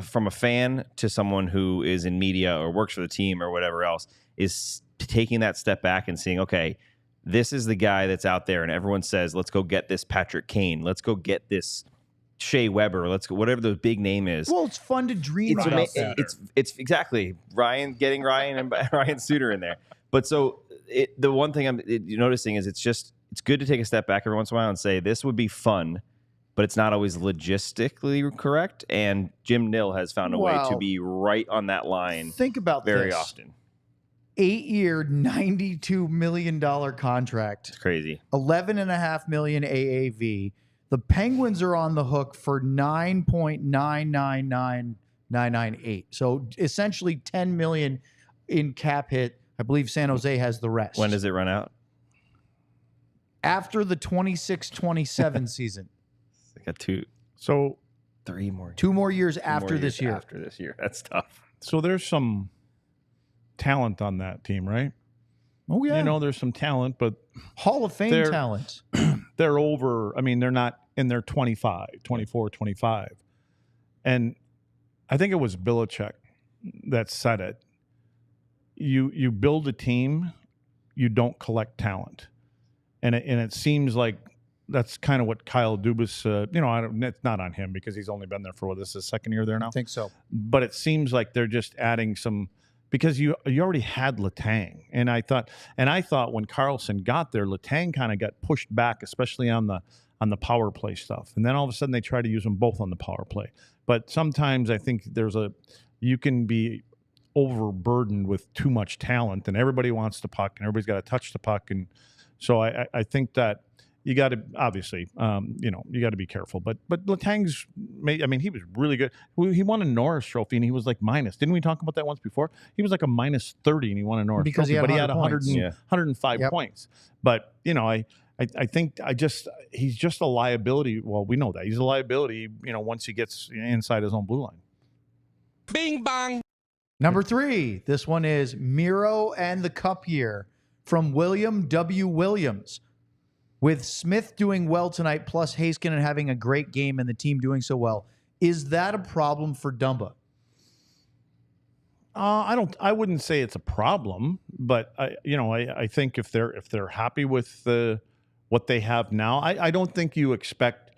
from a fan to someone who is in media or works for the team or whatever else is taking that step back and seeing, okay, this is the guy that's out there, and everyone says, let's go get this Patrick Kane, let's go get this Shea Weber, let's go, whatever the big name is. Well, it's fun to dream It's about that. it's exactly getting Ryan and Ryan Suter in there. But so the one thing I'm noticing is it's good to take a step back every once in a while and say this would be fun, but it's not always logistically correct. And Jim Nill has found a way to be right on that line. Think about very this. often. 8-year, $92 million contract. It's crazy. $11.5 million AAV. The Penguins are on the hook for $9.999998. So essentially $10 million in cap hit. I believe San Jose has the rest. When does it run out? After the 26-27 season. I got 3 more. 2 more years Two after more this years year. After this year. That's tough. So there's some talent on that team, right? Oh, yeah. You know, there's some talent, but Hall of Fame talent. they're over. I mean, they're not in their 24, 25. And I think it was Belichick that said it. You build a team, you don't collect talent. And it seems like that's kind of what Kyle Dubas, it's not on him because he's only been there for, this is his second year there now? I think so. But it seems like they're just adding some, because you already had Letang. And I thought when Carlson got there, Letang kind of got pushed back, especially on the power play stuff. And then all of a sudden they try to use them both on the power play. But sometimes I think you can be overburdened with too much talent and everybody wants the puck and everybody's got to touch the puck. And so I think that you got to, obviously, you got to be careful. But Letang's, he was really good. He won a Norris Trophy and he was like minus. Didn't we talk about that once before? He was like a minus 30 and he won a Norris Because Trophy. he had 105 Yep. points. But, I think he's just a liability. Well, we know that. He's a liability, once he gets inside his own blue line. Bing bang. Number 3. This one is Miro and the Cup Year from William W. Williams. With Smith doing well tonight, plus Heiskanen having a great game and the team doing so well, is that a problem for Dumba? I wouldn't say it's a problem, but I think if they're happy with what they have now, I don't think you expect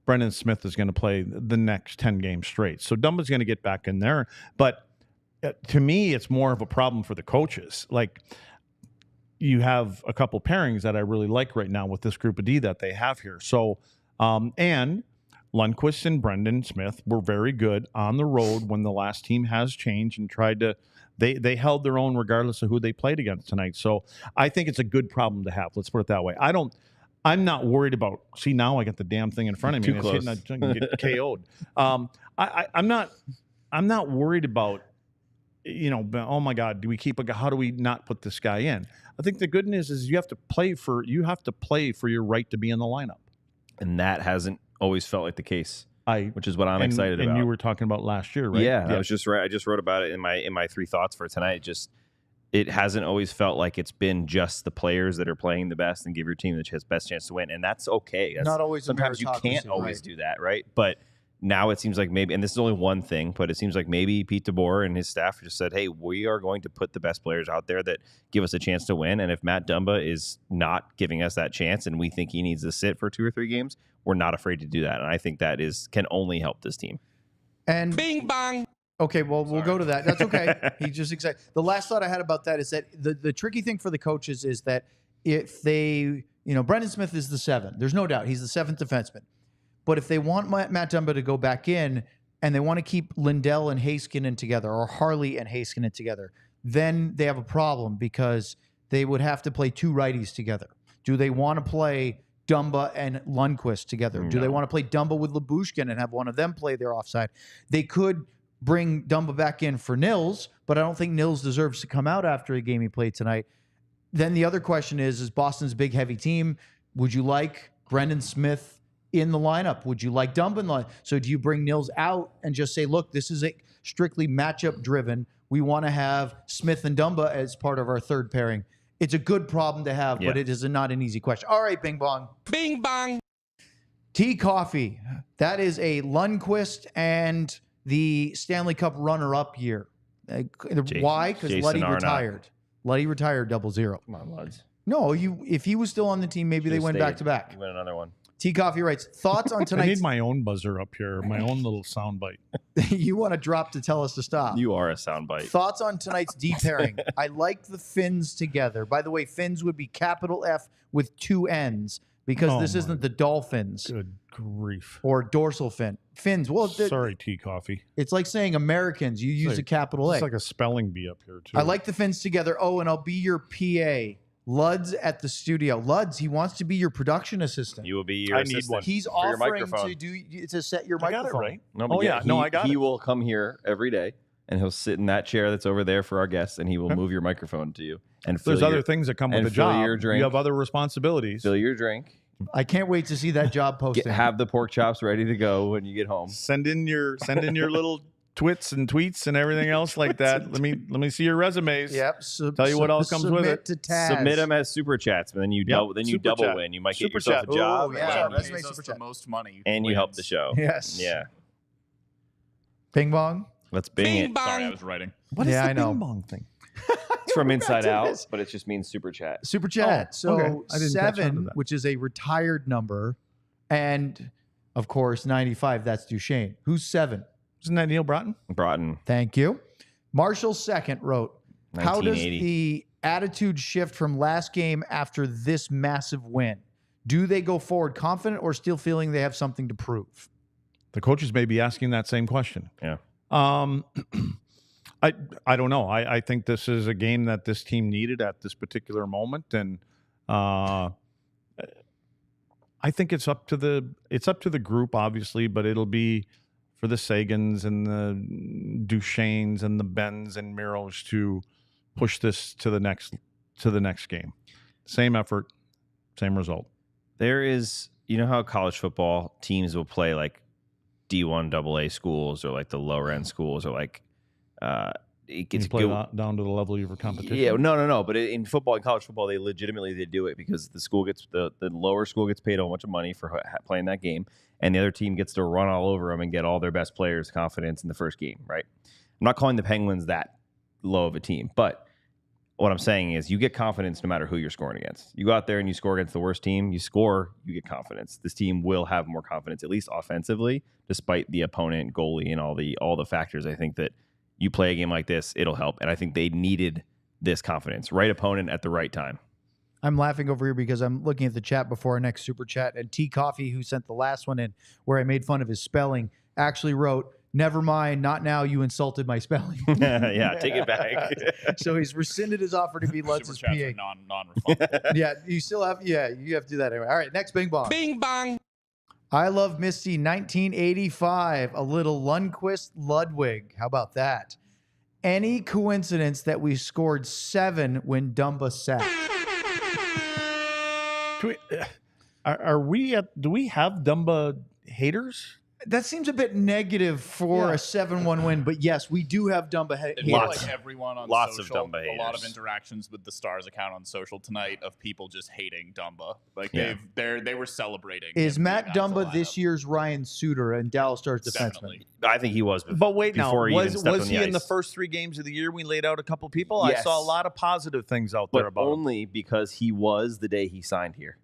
Brendan Smith is going to play the next 10 games straight. So Dumba's going to get back in there. But to me, it's more of a problem for the coaches. Like, you have a couple pairings that I really like right now with this group of D that they have here. So, and Lundqvist and Brendan Smith were very good on the road when the last team has changed and tried to, they held their own regardless of who they played against tonight. So I think it's a good problem to have. Let's put it that way. I'm not worried about, see, now I got the damn thing in front of me. Too close. It's hitting, I get KO'd. I'm not worried about, oh my God, how do we not put this guy in? I think the good news is you have to play for your right to be in the lineup. And that hasn't always felt like the case, which is what I'm excited about. And you were talking about last year, right? Yeah, I was just right. I just wrote about it in my 3 thoughts for tonight. It hasn't always felt like it's been just the players that are playing the best and give your team the best chance to win, and that's okay. That's not always. Sometimes you can't always do that, right? But now it seems like maybe, and this is only one thing, but it seems like maybe Pete DeBoer and his staff just said, hey, we are going to put the best players out there that give us a chance to win. And if Matt Dumba is not giving us that chance and we think he needs to sit for 2 or 3 games, we're not afraid to do that. And I think that can only help this team. And Bing bang. okay, well, we'll go to that. That's okay. He's just excited. The last thought I had about that is that the tricky thing for the coaches is that if they, Brendan Smith is the 7. There's no doubt. He's the 7th defenseman. But if they want Matt Dumba to go back in and they want to keep Lindell and Heiskanen together, or Harley and Heiskanen together, then they have a problem because they would have to play 2 righties together. Do they want to play Dumba and Lundqvist together? No. Do they want to play Dumba with Lyubushkin and have one of them play their offside? They could bring Dumba back in for Nils, but I don't think Nils deserves to come out after the game he played tonight. Then the other question is Boston's a big, heavy team. Would you like Brendan Smith in the lineup? Would you like Dumba in the lineup? So do you bring Nils out and just say, look, this is strictly matchup driven. We want to have Smith and Dumba as part of our 3rd pairing. It's a good problem to have, but it is not an easy question. All right, Bing Bong. Bing bang. Tea Coffee. That is a Lundqvist and the Stanley Cup runner-up year. Why? Because Luddy retired. Luddy retired 0-0. Come on, Luds. No, if he was still on the team, maybe they went back-to-back. You win another one. Tea Coffee writes, thoughts on I tonight's... need my own buzzer up here, my own little sound bite. You want to drop to tell us to stop. You are a soundbite. Thoughts on tonight's D pairing. I like the Finns together. By the way, Finns would be capital F with 2 N's because this isn't the Dolphins. Good grief. Or dorsal fin. Finns. Well, sorry, Tea Coffee. It's like saying Americans. You use a capital A. It's like a spelling bee up here, too. I like the Finns together. Oh, and I'll be your PA. Lud's at the studio. Lud's, he wants to be your production assistant. You will be your assistant. He's offering to set your microphone. I got it right. No, I got it. He will come here every day, and he'll sit in that chair that's over there for our guests, and he will move your microphone to you. And there's other things that come with the job. You have other responsibilities. Fill your drink. I can't wait to see that job posting. Have the pork chops ready to go when you get home. Send in your little twits and tweets and everything else like that. Let me see your resumes. Yep. Tell you what else comes with it. Submit them as super chats, but then you double win. You might get yourself a job. Resume super chat. The most money. And you help the show. Yes. Yeah. Bing bong. Let's bing it. Sorry, I was writing. What is the bing bong thing? It's from Inside Out, but it just means super chat. Super chat. So I didn't catch on to 7, that. which is a retired number, and of course 95. That's Duchesne. Who's 7? Isn't that Neil Broughton? Broughton. Thank you. Marshall second wrote, how does the attitude shift from last game after this massive win? Do they go forward confident or still feeling they have something to prove? The coaches may be asking that same question. Yeah. I don't know. I think this is a game that this team needed at this particular moment, and I think it's up to the group, obviously, but it'll be for the Sagans and the Duchesnes and the Benns and Miros to push this to the next game. Same effort, same result. There is, how college football teams will play like D1 AA schools or like the lower end schools or like it gets down to the level of your competition. Yeah, no. But in football, in college football, they legitimately do it because the school gets the lower school gets paid a bunch of money for playing that game, and the other team gets to run all over them and get all their best players' confidence in the first game. Right? I'm not calling the Penguins that low of a team, but what I'm saying is you get confidence no matter who you're scoring against. You go out there and you score against the worst team, you score, you get confidence. This team will have more confidence, at least offensively, despite the opponent, goalie, and all the factors. I think that you play a game like this, it'll help. And I think they needed this confidence. Right opponent at the right time. I'm laughing over here because I'm looking at the chat before our next super chat, and T Coffee, who sent the last one in where I made fun of his spelling, actually wrote, "Never mind, not now, you insulted my spelling." Yeah, take it back. So he's rescinded his offer to be Lutz's Super PA. chats are non-refundable. Yeah, you still have, you have to do that anyway. All right, next Bing Bong. Bing bong. I Love Misty 1985, a little Lundqvist Ludwig. How about that? Any coincidence that we scored 7 when Dumba sacked? Do we have Dumba haters? That seems a bit negative for a 7-1 win, but yes, we do have Dumba It haters. felt like everyone on Lots of social, Dumba a lot of haters. interactions with the Stars account on social tonight of people just hating Dumba. Like Yeah. they were celebrating. Is him Matt being out of the Dumba this lineup. year's Ryan Suter and Dallas Stars defenseman? Definitely. I think he was. But wait, now before he even was stepped on he the in the ice. first 3 games of the year? We laid out a couple people. I Yes. saw a lot of positive things out there But about him. only because he was the day he signed here.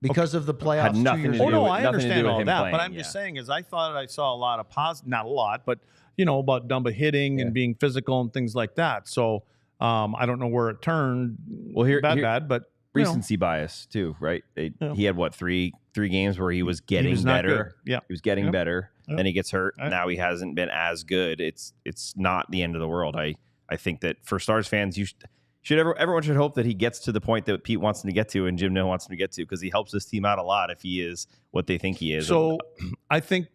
Because of the playoffs Had 2 nothing years to Oh do ago. no, with- I nothing to do understand with all him that, playing, but I'm just saying is I thought I saw a lot of not a lot, but about Dumba hitting and being physical and things like that. So I don't know where it turned. Well, here- bad, but Recency bias too, right? He had what three games where he was getting was not better. good. Yeah. He was getting Yep. better. Yep. Then he gets hurt. Yep. Now he hasn't been as good. It's not the end of the world. I think that for Stars fans, everyone should hope that he gets to the point that Pete wants him to get to and Jim Nill wants him to get to, because he helps this team out a lot if he is what they think he is. So I think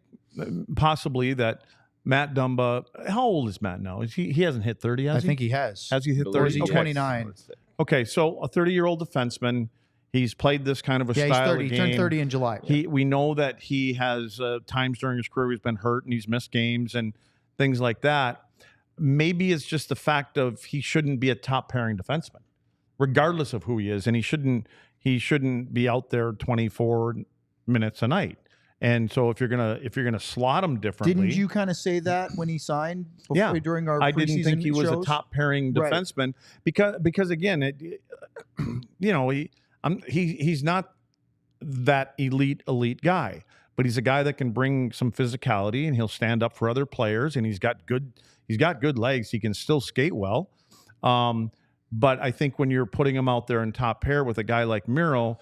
possibly that Matt Dumba. How old is Matt now? Is he hasn't hit 30? I think he has. Has he hit Or is 30? he Okay. 29? Okay, so a 30-year-old defenseman. He's played this kind of a Yeah, he's style 30. of He game. turned 30 in July. We know that he has times during his career he's been hurt and he's missed games and things like that. Maybe it's just the fact of he shouldn't be a top pairing defenseman, regardless of who he is, and he shouldn't be out there 24 minutes a night. And so if you're gonna slot him differently, Didn't you kind of say that when he signed? Before, during our I didn't think preseason he was shows? a top pairing Right. defenseman because again, he's not that elite guy, but he's a guy that can bring some physicality and he'll stand up for other players and he's got good legs. He can still skate well. But I think when you're putting him out there in top pair with a guy like Miro,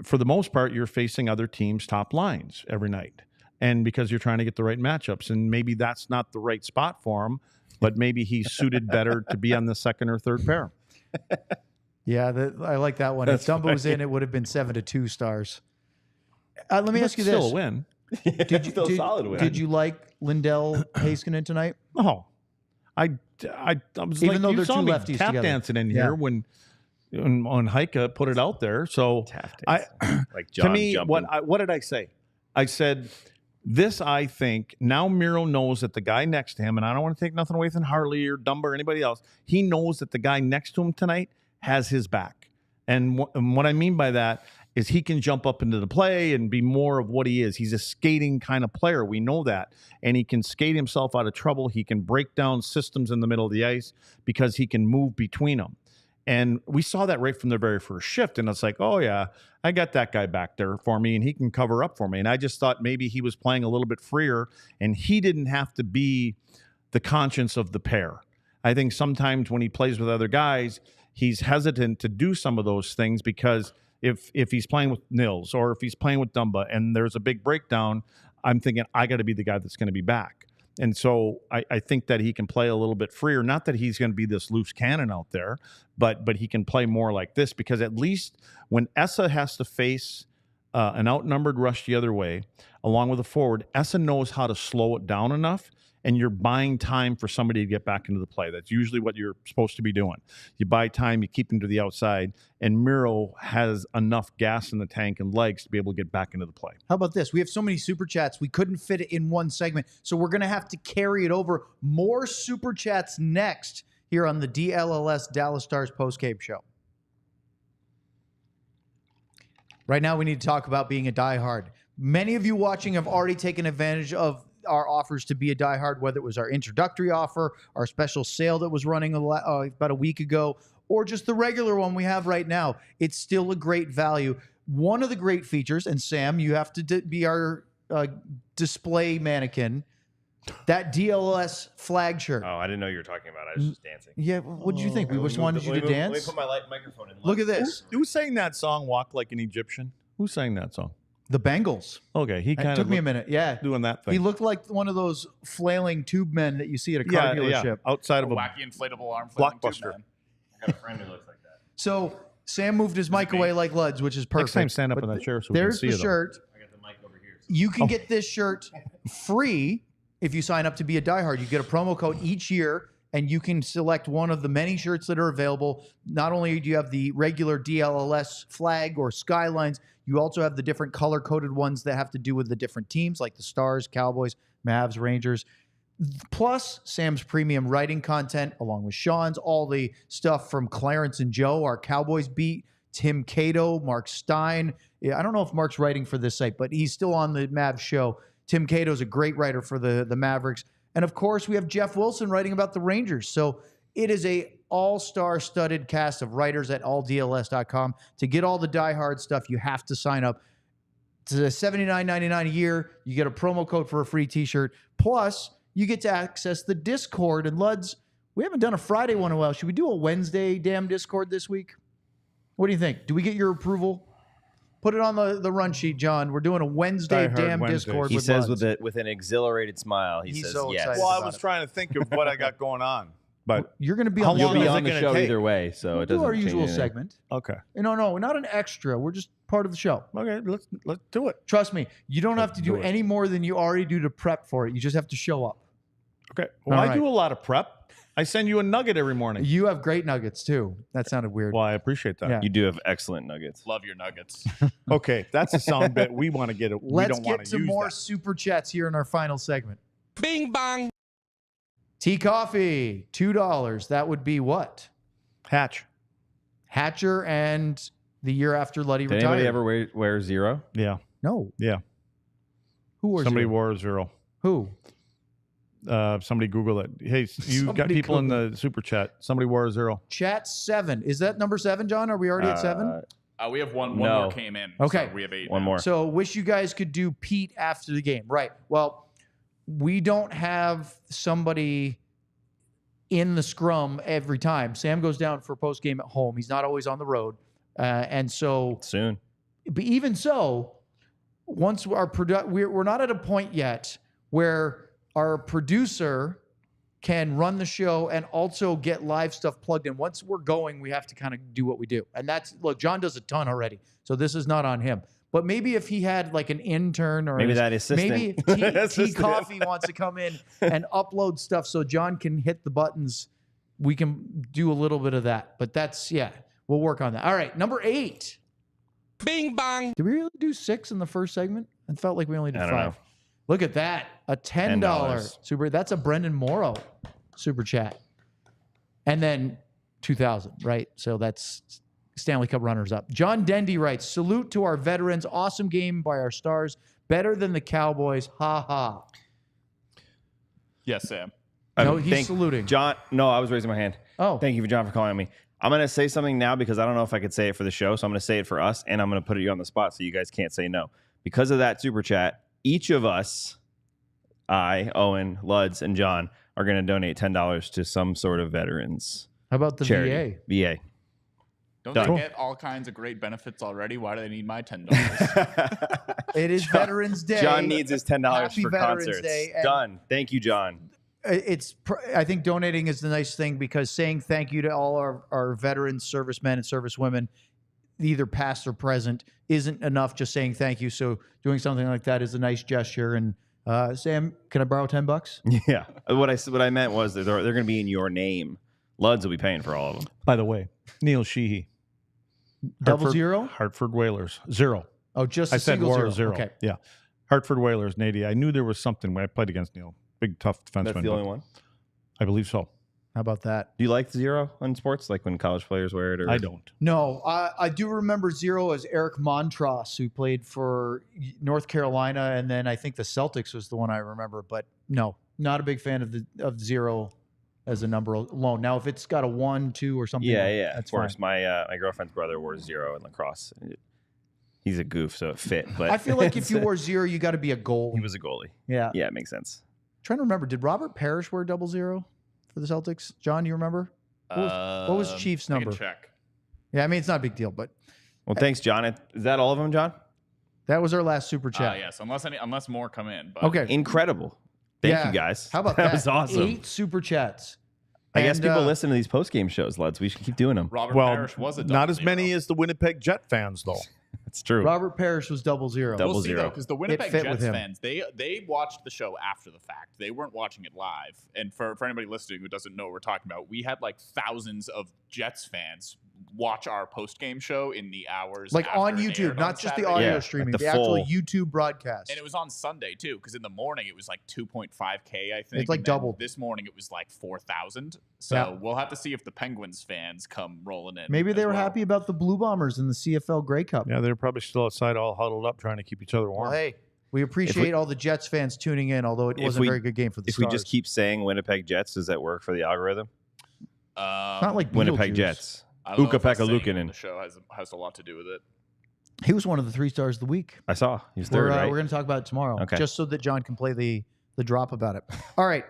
for the most part, you're facing other teams' top lines every night. And because you're trying to get the right matchups, and maybe that's not the right spot for him, but maybe he's suited better to be on the second or third pair. Yeah, I like that one. If Dumba was in, it would have been 7-2 Stars. Let me ask you this: Still a win. Did you, Still did, solid win. did you like Lindell Heiskanen tonight? Oh, I was Even like, though you they're saw two me lefties tap together. dancing in Yeah. here when Heike put it out there. So like to John me, jumping. what did I say? I said this. I think now Miro knows that the guy next to him, and I don't want to take nothing away from Harley or Dumba or anybody else. He knows that the guy next to him tonight has his back, and what I mean by that is he can jump up into the play and be more of what he is. He's a skating kind of player. We know that. And he can skate himself out of trouble. He can break down systems in the middle of the ice because he can move between them. And we saw that right from the very first shift. And it's like, oh, yeah, I got that guy back there for me and he can cover up for me. And I just thought maybe he was playing a little bit freer and he didn't have to be the conscience of the pair. I think sometimes when he plays with other guys, he's hesitant to do some of those things because if he's playing with Nils or if he's playing with Dumba and there's a big breakdown, I'm thinking I got to be the guy that's going to be back. And so I think that he can play a little bit freer. Not that he's going to be this loose cannon out there, but he can play more like this because at least when Essa has to face an outnumbered rush the other way, along with a forward, Essa knows how to slow it down enough, and you're buying time for somebody to get back into the play. That's usually what you're supposed to be doing. You buy time, you keep them to the outside, and Miro has enough gas in the tank and legs to be able to get back into the play. How about this? We have so many super chats, we couldn't fit it in one segment. So we're going to have to carry it over. More super chats next here on the DLLS Dallas Stars postgame show. Right now, we need to talk about being a diehard. Many of you watching have already taken advantage of our offers to be a diehard, whether it was our introductory offer, our special sale that was running about a week ago, or just the regular one we have right now, it's still a great value. One of the great features, and Sam, you have to be our display mannequin, that DLS flag shirt. Oh, I didn't know you were talking about it. I was just dancing. Yeah, what did you think? We just wanted you to dance? Let me put my microphone in. Look at this. Who sang that song, Walk Like an Egyptian? Who sang that song? The Bengals. Okay, he It kind of took me a minute. Yeah. doing that thing. He looked like one of those flailing tube men that you see at a car dealership. outside A of a wacky inflatable arm flailing tube Blockbuster. man. I got a friend who looks like that. So Sam moved his mic away like Luds, which is perfect. Next time, stand up But in that chair so we can there's see the it. shirt. I got the mic over here. You can get this shirt free if you sign up to be a diehard. You get a promo code each year, and you can select one of the many shirts that are available. Not only do you have the regular DLLS flag or skylines, you also have the different color-coded ones that have to do with the different teams, like the Stars, Cowboys, Mavs, Rangers. Plus Sam's premium writing content, along with Sean's, all the stuff from Clarence and Joe, our Cowboys beat, Tim Cato, Mark Stein. Yeah, I don't know if Mark's writing for this site, but he's still on the Mavs show. Tim Cato's a great writer for the Mavericks. And of course, we have Jeff Wilson writing about the Rangers. So it is a all-star studded cast of writers at alldls.com. To get all the diehard stuff, you have to sign up. To $79.99 a year, you get a promo code for a free t-shirt. Plus, you get to access the Discord. And Luds, we haven't done a Friday one in a while. Should we do a Wednesday damn Discord this week? What do you think? Do we get your approval? Put it on the run sheet, John. We're doing a Wednesday Diehard damn Wednesdays. Discord. He with says Luds. with an exhilarated smile. He He's says so yes. excited. Well, I about was it. trying to think of what I got going on. But You're going to be How on the You'll long be is show. on it the gonna show take? either way, so We'll it do doesn't our change usual anything. segment. okay. No, not an extra. We're just part of the show. Okay, let's do it. Trust me, you don't have Let's to do do it. any more than you already do to prep for it. You just have to show up. Okay. Well, All I right. do a lot of prep. I send you a nugget every morning. You have great nuggets too. That sounded weird. Well, I appreciate that. Yeah. You do have excellent nuggets. Love your nuggets. Okay, that's a sound bit. We want to get it. We Let's don't want get to to use more that. super chats here in our final segment. Bing bang. Tea coffee, $2. That would be what? Hatch. Hatcher and the year after Luddy Did retired. anybody ever wear zero? Yeah. No. Yeah. Who was Somebody it? wore a zero. Who? Somebody Google it. Hey, you got Somebody people Google in the super chat. Somebody wore a zero. Chat 7. Is that number 7, John? Are we already at 7? We have one No. more came in. Okay. So we have 8. One now. more. So wish you guys could do Pete after the game. Right. Well, we don't have somebody in the scrum every time. Sam goes down for post game at home. He's not always on the road. And so, Soon. but even so, once we're not at a point yet where our producer can run the show and also get live stuff plugged in. Once we're going, we have to kind of do what we do. And look, John does a ton already. So this is not on him. But maybe if he had like an intern or Maybe that assistant. maybe Tea Assistant. Coffee wants to come in and upload stuff so John can hit the buttons, we can do a little bit of that. But we'll work on that. All right, number 8. Bing bang. Did we really do 6 in the first segment? It felt like we only did I 5. don't know. Look at that. A $10 $10. super. That's a Brendan Morrow super chat. And then 2,000, right? So that's Stanley Cup runners up. John Dendy writes, salute to our veterans. Awesome game by our Stars. Better than the Cowboys. Ha ha. Yes, Sam. No, he's saluting. John, no, I was raising my hand. Oh. Thank you for John for calling on me. I'm going to say something now because I don't know if I could say it for the show. So I'm going to say it for us, and I'm going to put you on the spot so you guys can't say no. Because of that super chat, each of us, I, Owen, Luds, and John, are going to donate $10 to some sort of veterans How about the charity. VA. Don't Done. they get all kinds of great benefits already? Why do they need my $10? It is Veterans Day. John needs his $10 Happy for Veterans concerts. Day, and- Done. Thank you, John. I think donating is the nice thing because saying thank you to all our veterans, servicemen and servicewomen, either past or present, isn't enough just saying thank you. So doing something like that is a nice gesture. And Sam, can I borrow $10? Yeah. What I meant was that they're going to be in your name. Luds will be paying for all of them. By the way, Neil Sheehy. Double zero? Hartford Whalers. Zero. Oh, just I a said single war zero. zero. Okay. Yeah. Hartford Whalers, Nady. I knew there was something when I played against Neil. Big, tough defenseman. That's the only one. I believe so. How about that? Do you like zero on sports, like when college players wear it? Or I don't. No, I do remember zero as Eric Montross, who played for North Carolina, and then I think the Celtics was the one I remember. But no, not a big fan of zero as a number alone. Now, if it's got a 1, 2, or something, Yeah, that's of course. fine. My girlfriend's brother wore 0 in lacrosse. He's a goof, so it fit. But I feel like if you wore 0, you got to be a goalie. he was a goalie. Yeah. Yeah, it makes sense. Trying to remember, did Robert Parrish wear 00 for the Celtics? John, do you remember? What was Chiefs' I number? can check. Yeah, I mean, it's not a big deal, but Well, thanks, John. Is that all of them, John? that was our last super chat. Yes, unless more come in. But Okay. Incredible. Thank Yeah. you, guys. How about that? That was awesome. 8 super chats. I guess And, people listen to these post-game shows, lads. We should keep doing them. Robert Well, Parrish was a not as 00. many as the Winnipeg Jet fans, though. It's true. Robert Parrish was 00. Double We'll see, zero. though, because the Winnipeg fit with Jets him. fans, they watched the show after the fact. They weren't watching it live. And for anybody listening who doesn't know what we're talking about, we had like thousands of Jets fans watch our post-game show in the hours Like after on it YouTube, aired not on just the Saturday. audio Yeah, streaming, like the the actual full- YouTube broadcast. And it was on Sunday too, because in the morning it was like 2.5K, I think. It's like and then doubled. This morning it was like 4,000. So Yeah. we'll have to see if the Penguins fans come rolling in. Maybe they as were well. happy about the Blue Bombers in the CFL Grey Cup. Yeah, they're probably still outside all huddled up trying to keep each other warm. Well, hey, we appreciate all the Jets fans tuning in, although it wasn't a very good game for the If Stars. we just keep saying Winnipeg Jets, does that work for the algorithm? Not like Winnipeg Beetlejuice. Jets. I don't know if Ukko-Pekka us saying it on Luukkonen. The show has a lot to do with it. He was one of the 3 stars of the week. I saw. He was We're, third, right? we're going to talk about it tomorrow, Okay. just so that John can play the drop about it. All right.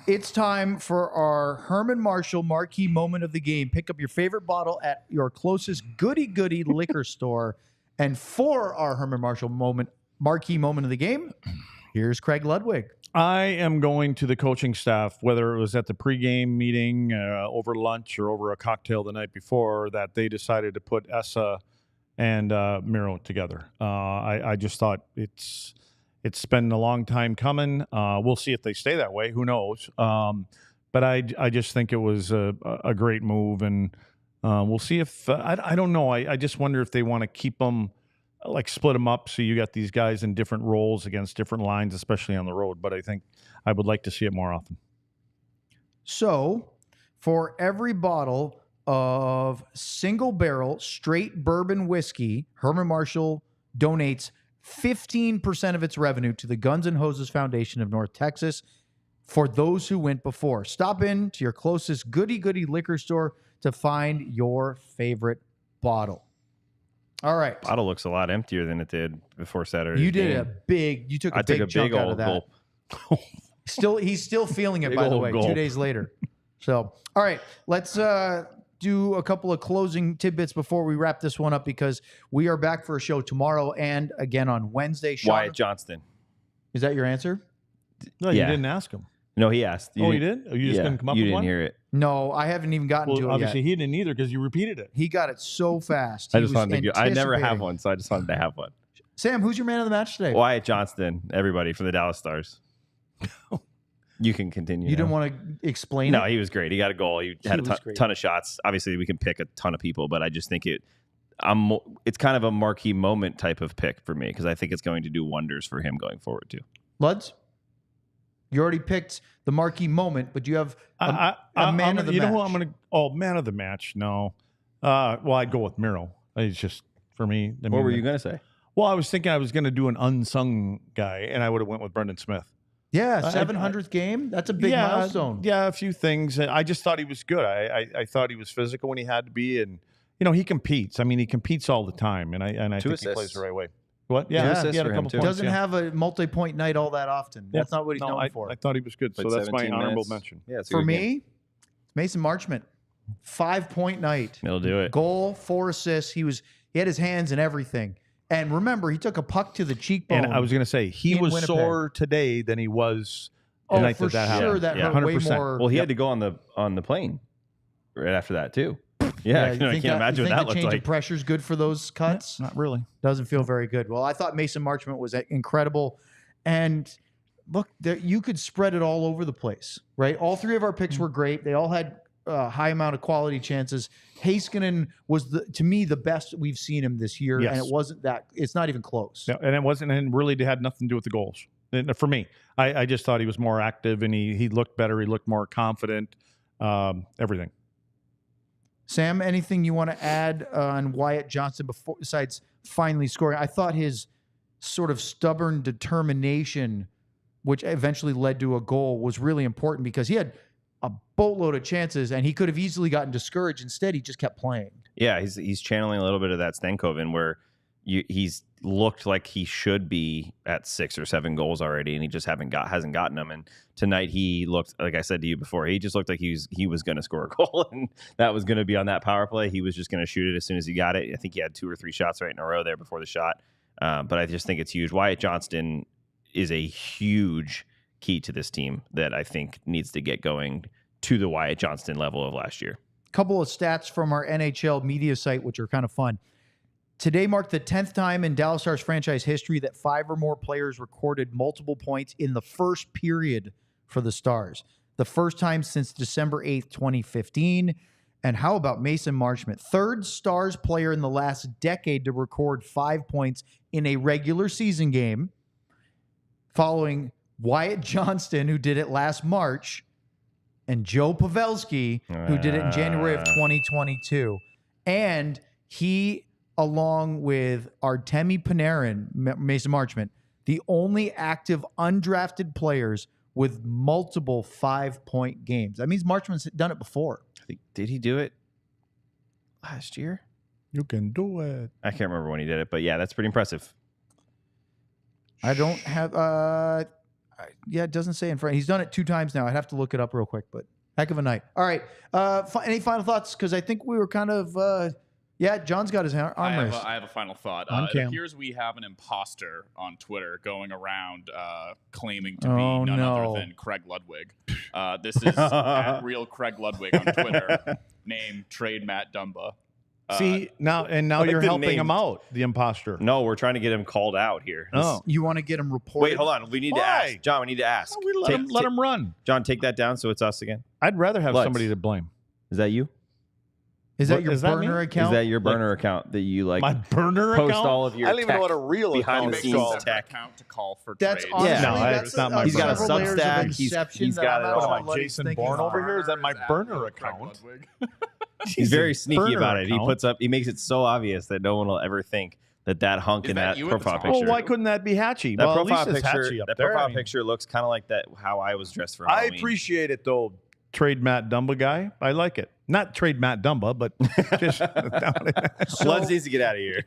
It's time for our Herman Marshall marquee moment of the game. Pick up your favorite bottle at your closest goody liquor store. And for our Herman Marshall marquee moment of the game, here's Craig Ludwig. I am going to the coaching staff, whether it was at the pregame meeting, over lunch, or over a cocktail the night before, that they decided to put Essa and Miro together. I just thought it's been a long time coming. We'll see if they stay that way. Who knows? But I just think it was a great move, and we'll see if I don't know. I just wonder if they want to keep them, like split them up, so you got these guys in different roles against different lines, especially on the road. But I think I would like to see it more often. So, for every bottle of single barrel straight bourbon whiskey, Herman Marshall donates 15% of its revenue to the Guns N' Hoses Foundation of North Texas for those who went before. Stop in to your closest goody liquor store to find your favorite bottle. All right. Bottle looks a lot emptier than it did before Saturday. You took a big chunk out of that. gulp. He's still feeling it, Big by the old way, gulp. 2 days later. So, all right, let's do a couple of closing tidbits before we wrap this one up, because we are back for a show tomorrow and again on Wednesday. Sean, Wyatt Johnston. is that your answer? No, you Yeah. didn't ask him. No, he asked. Oh, you did? Oh, you just couldn't come up you with didn't one? hear it. No, I haven't even gotten to Well, it obviously yet. he didn't either because you repeated it. He got it so fast. I He just was wanted to. I never have anticipating. one, so I just wanted to have one. Sam, who's your man of the match today? Wyatt Johnston, everybody from the Dallas Stars. You can continue. You didn't now. want to explain No, it? he was great. He got a goal. He had was a great. ton of shots. Obviously, we can pick a ton of people, but I just think it's kind of a marquee moment type of pick for me, because I think it's going to do wonders for him going forward too. Luds? You already picked the marquee moment, but you have a man I'm of the you match. know who I'm going to? Oh, man of the match. No. Well, I'd go with Miro. It's just for me. I What mean, were you going to say? Well, I was thinking I was going to do an unsung guy, and I would have went with Brendan Smith. Yeah, I- 700th game. That's a big yeah, milestone. Yeah, a few things. I just thought he was good. I thought he was physical when he had to be, and he competes. I mean, he competes all the time, and I think he plays assists. the right way. What? Yeah, Yeah, assists he had a for him, couple too. points. Doesn't yeah. have a multi-point night all that often. That's not what he's No, known I, for. I thought he was good, so Played that's my 17 honorable minutes. mention. Yeah, it's a For good game. me, Mason Marchment, 5-point night, It'll do it. goal, 4 assists. He had his hands in everything. And remember, he took a puck to the cheekbone. And I was going to say he in was Winnipeg. sore today than he was the oh, night for that sure, happened. that Yeah, hurt way 100%. more. Well, he had to go on the plane right after that too. Yeah, I you can't think imagine you what that think the looked change like. of pressure is good for those cuts? Not really. Doesn't feel very good. Well, I thought Mason Marchment was incredible. And look, you could spread it all over the place, right? All 3 of our picks were great. They all had a high amount of quality chances. Heiskanen was, to me, the best we've seen him this year. Yes. And it wasn't that, it's not even close. Yeah, and it wasn't, and really had nothing to do with the goals. And for me, I just thought he was more active, and he looked better. He looked more confident. Everything. Sam, anything you want to add on Wyatt Johnston besides finally scoring? I thought his sort of stubborn determination, which eventually led to a goal, was really important because he had a boatload of chances, and he could have easily gotten discouraged. Instead, he just kept playing. Yeah, he's channeling a little bit of that Stankoven where he's looked like he should be at 6 or 7 goals already, and he just hasn't gotten them. And tonight he looked, like I said to you before, he just looked like he was going to score a goal, and that was going to be on that power play. He was just going to shoot it as soon as he got it. I think he had 2 or 3 shots right in a row there before the shot. But I just think it's huge. Wyatt Johnston is a huge key to this team that I think needs to get going to the Wyatt Johnston level of last year. Couple of stats from our NHL media site, which are kind of fun. Today marked the 10th time in Dallas Stars franchise history that 5 or more players recorded multiple points in the first period for the Stars. The first time since December 8th, 2015. And how about Mason Marchment? 3rd Stars player in the last decade to record 5 points in a regular season game, following Wyatt Johnston, who did it last March, and Joe Pavelski, who did it in January of 2022. And he, along with Artemi Panarin, Mason Marchment, the only active undrafted players with multiple 5-point games. That means Marchment's done it before. I think, did he do it last year? You can do it. I can't remember when he did it, but yeah, that's pretty impressive. I don't have... yeah, it doesn't say in front. He's done it 2 times now. I'd have to look it up real quick, but heck of a night. All right. Any final thoughts? Because I think we were kind of... yeah, John's got his arm raised. I have a final thought. On It cam. appears we have an imposter on Twitter going around claiming to be none other than Craig Ludwig. This is at real Craig Ludwig on Twitter. Name Trade Matt Dumba. See, now like you're the helping name. him out, the imposter. No, we're trying to get him called out here. Oh. You want to get him reported? Wait, hold on. We need to Why? ask. John, we need to ask. We let him run. John, take that down so it's us again. I'd rather have Let's. somebody to blame. Is that you? Is that What- your is that burner me? account? Is that your burner account that you like My burner post account? all of your I don't even know tech what a real behind account the is scenes called. tech? Account to call for That's trades. honestly, Yeah. No, that's not my He's got a several layers of Substack. inception He's that got I'm it not all. sure Oh, what he's Jason thinking Bourne of. over here? Is that my At burner real Craig account? Ludwig. He's very Jesus, sneaky burner about it. account. He makes it so obvious that no one will ever think that hunk Is in that that you at the profile top? picture. Well, why couldn't that be Hatchie? that Well, profile at least it's picture? Hatchie up That there. profile I mean, picture looks kind of like that. How I was dressed for I Halloween. appreciate it though. Trade Matt Dumba guy. I like it. Not trade Matt Dumba, but just Luds needs to get out of here.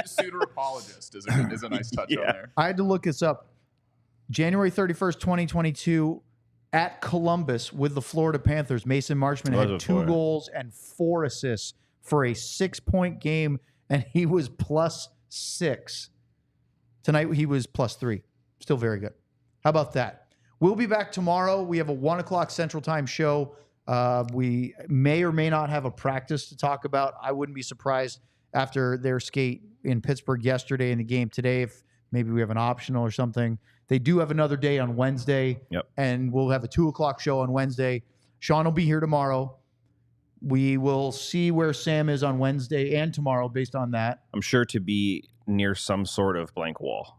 Suitor apologist is a nice touch on there. I had to look this up. January 31st, 2022, at Columbus with the Florida Panthers, Mason Marchment had 2 goals and 4 assists for a 6-point game, and he was +6. Tonight, he was +3. Still very good. How about that? We'll be back tomorrow. We have a 1 o'clock Central Time show. We may or may not have a practice to talk about. I wouldn't be surprised after their skate in Pittsburgh yesterday and the game today if maybe we have an optional or something. They do have another day on Wednesday, and we'll have a 2 o'clock show on Wednesday. Sean will be here tomorrow. We will see where Sam is on Wednesday and tomorrow based on that. I'm sure to be near some sort of blank wall.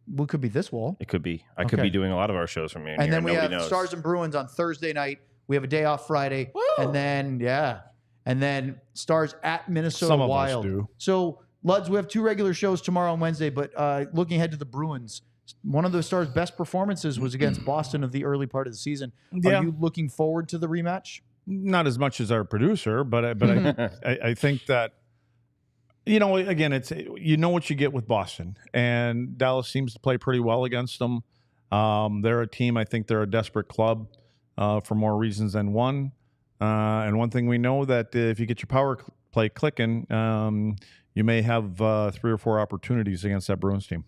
What could be this wall? It could be. I could Okay. be doing a lot of our shows from here. And then we Nobody have knows. Stars and Bruins on Thursday night. We have a day off Friday. And then Stars at Minnesota Some of us Wild. do. So, Luds, we have 2 regular shows tomorrow and Wednesday, but looking ahead to the Bruins, one of the Stars' best performances was against Boston of the early part of the season. Yeah. Are you looking forward to the rematch? not as much as our producer, but I think that, you know, again, it's, you know what you get with Boston, and Dallas seems to play pretty well against them. They're a team. I think they're a desperate club for more reasons than one. And one thing we know that if you get your power play clicking, you may have 3 or 4 opportunities against that Bruins team.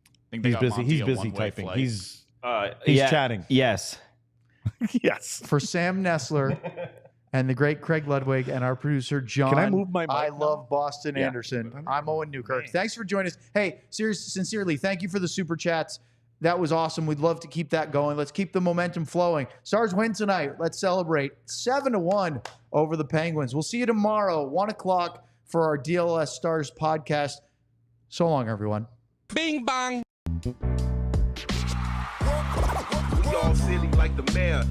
I think they He's got busy. Monty He's a busy one-way typing. flight. He's Yeah, chatting. Yes. Yes. For Sam Nessler and the great Craig Ludwig and our producer, John. Can I move my mic I now? love Boston Anderson. I'm Owen Newkirk. Thanks for joining us. Hey, sincerely, thank you for the super chats. That was awesome. We'd love to keep that going. Let's keep the momentum flowing. Stars win tonight. Let's celebrate 7-1 over the Penguins. We'll see you tomorrow, 1 o'clock, for our DLS Stars podcast. So long, everyone. Bing bang. We all silly like the mayor.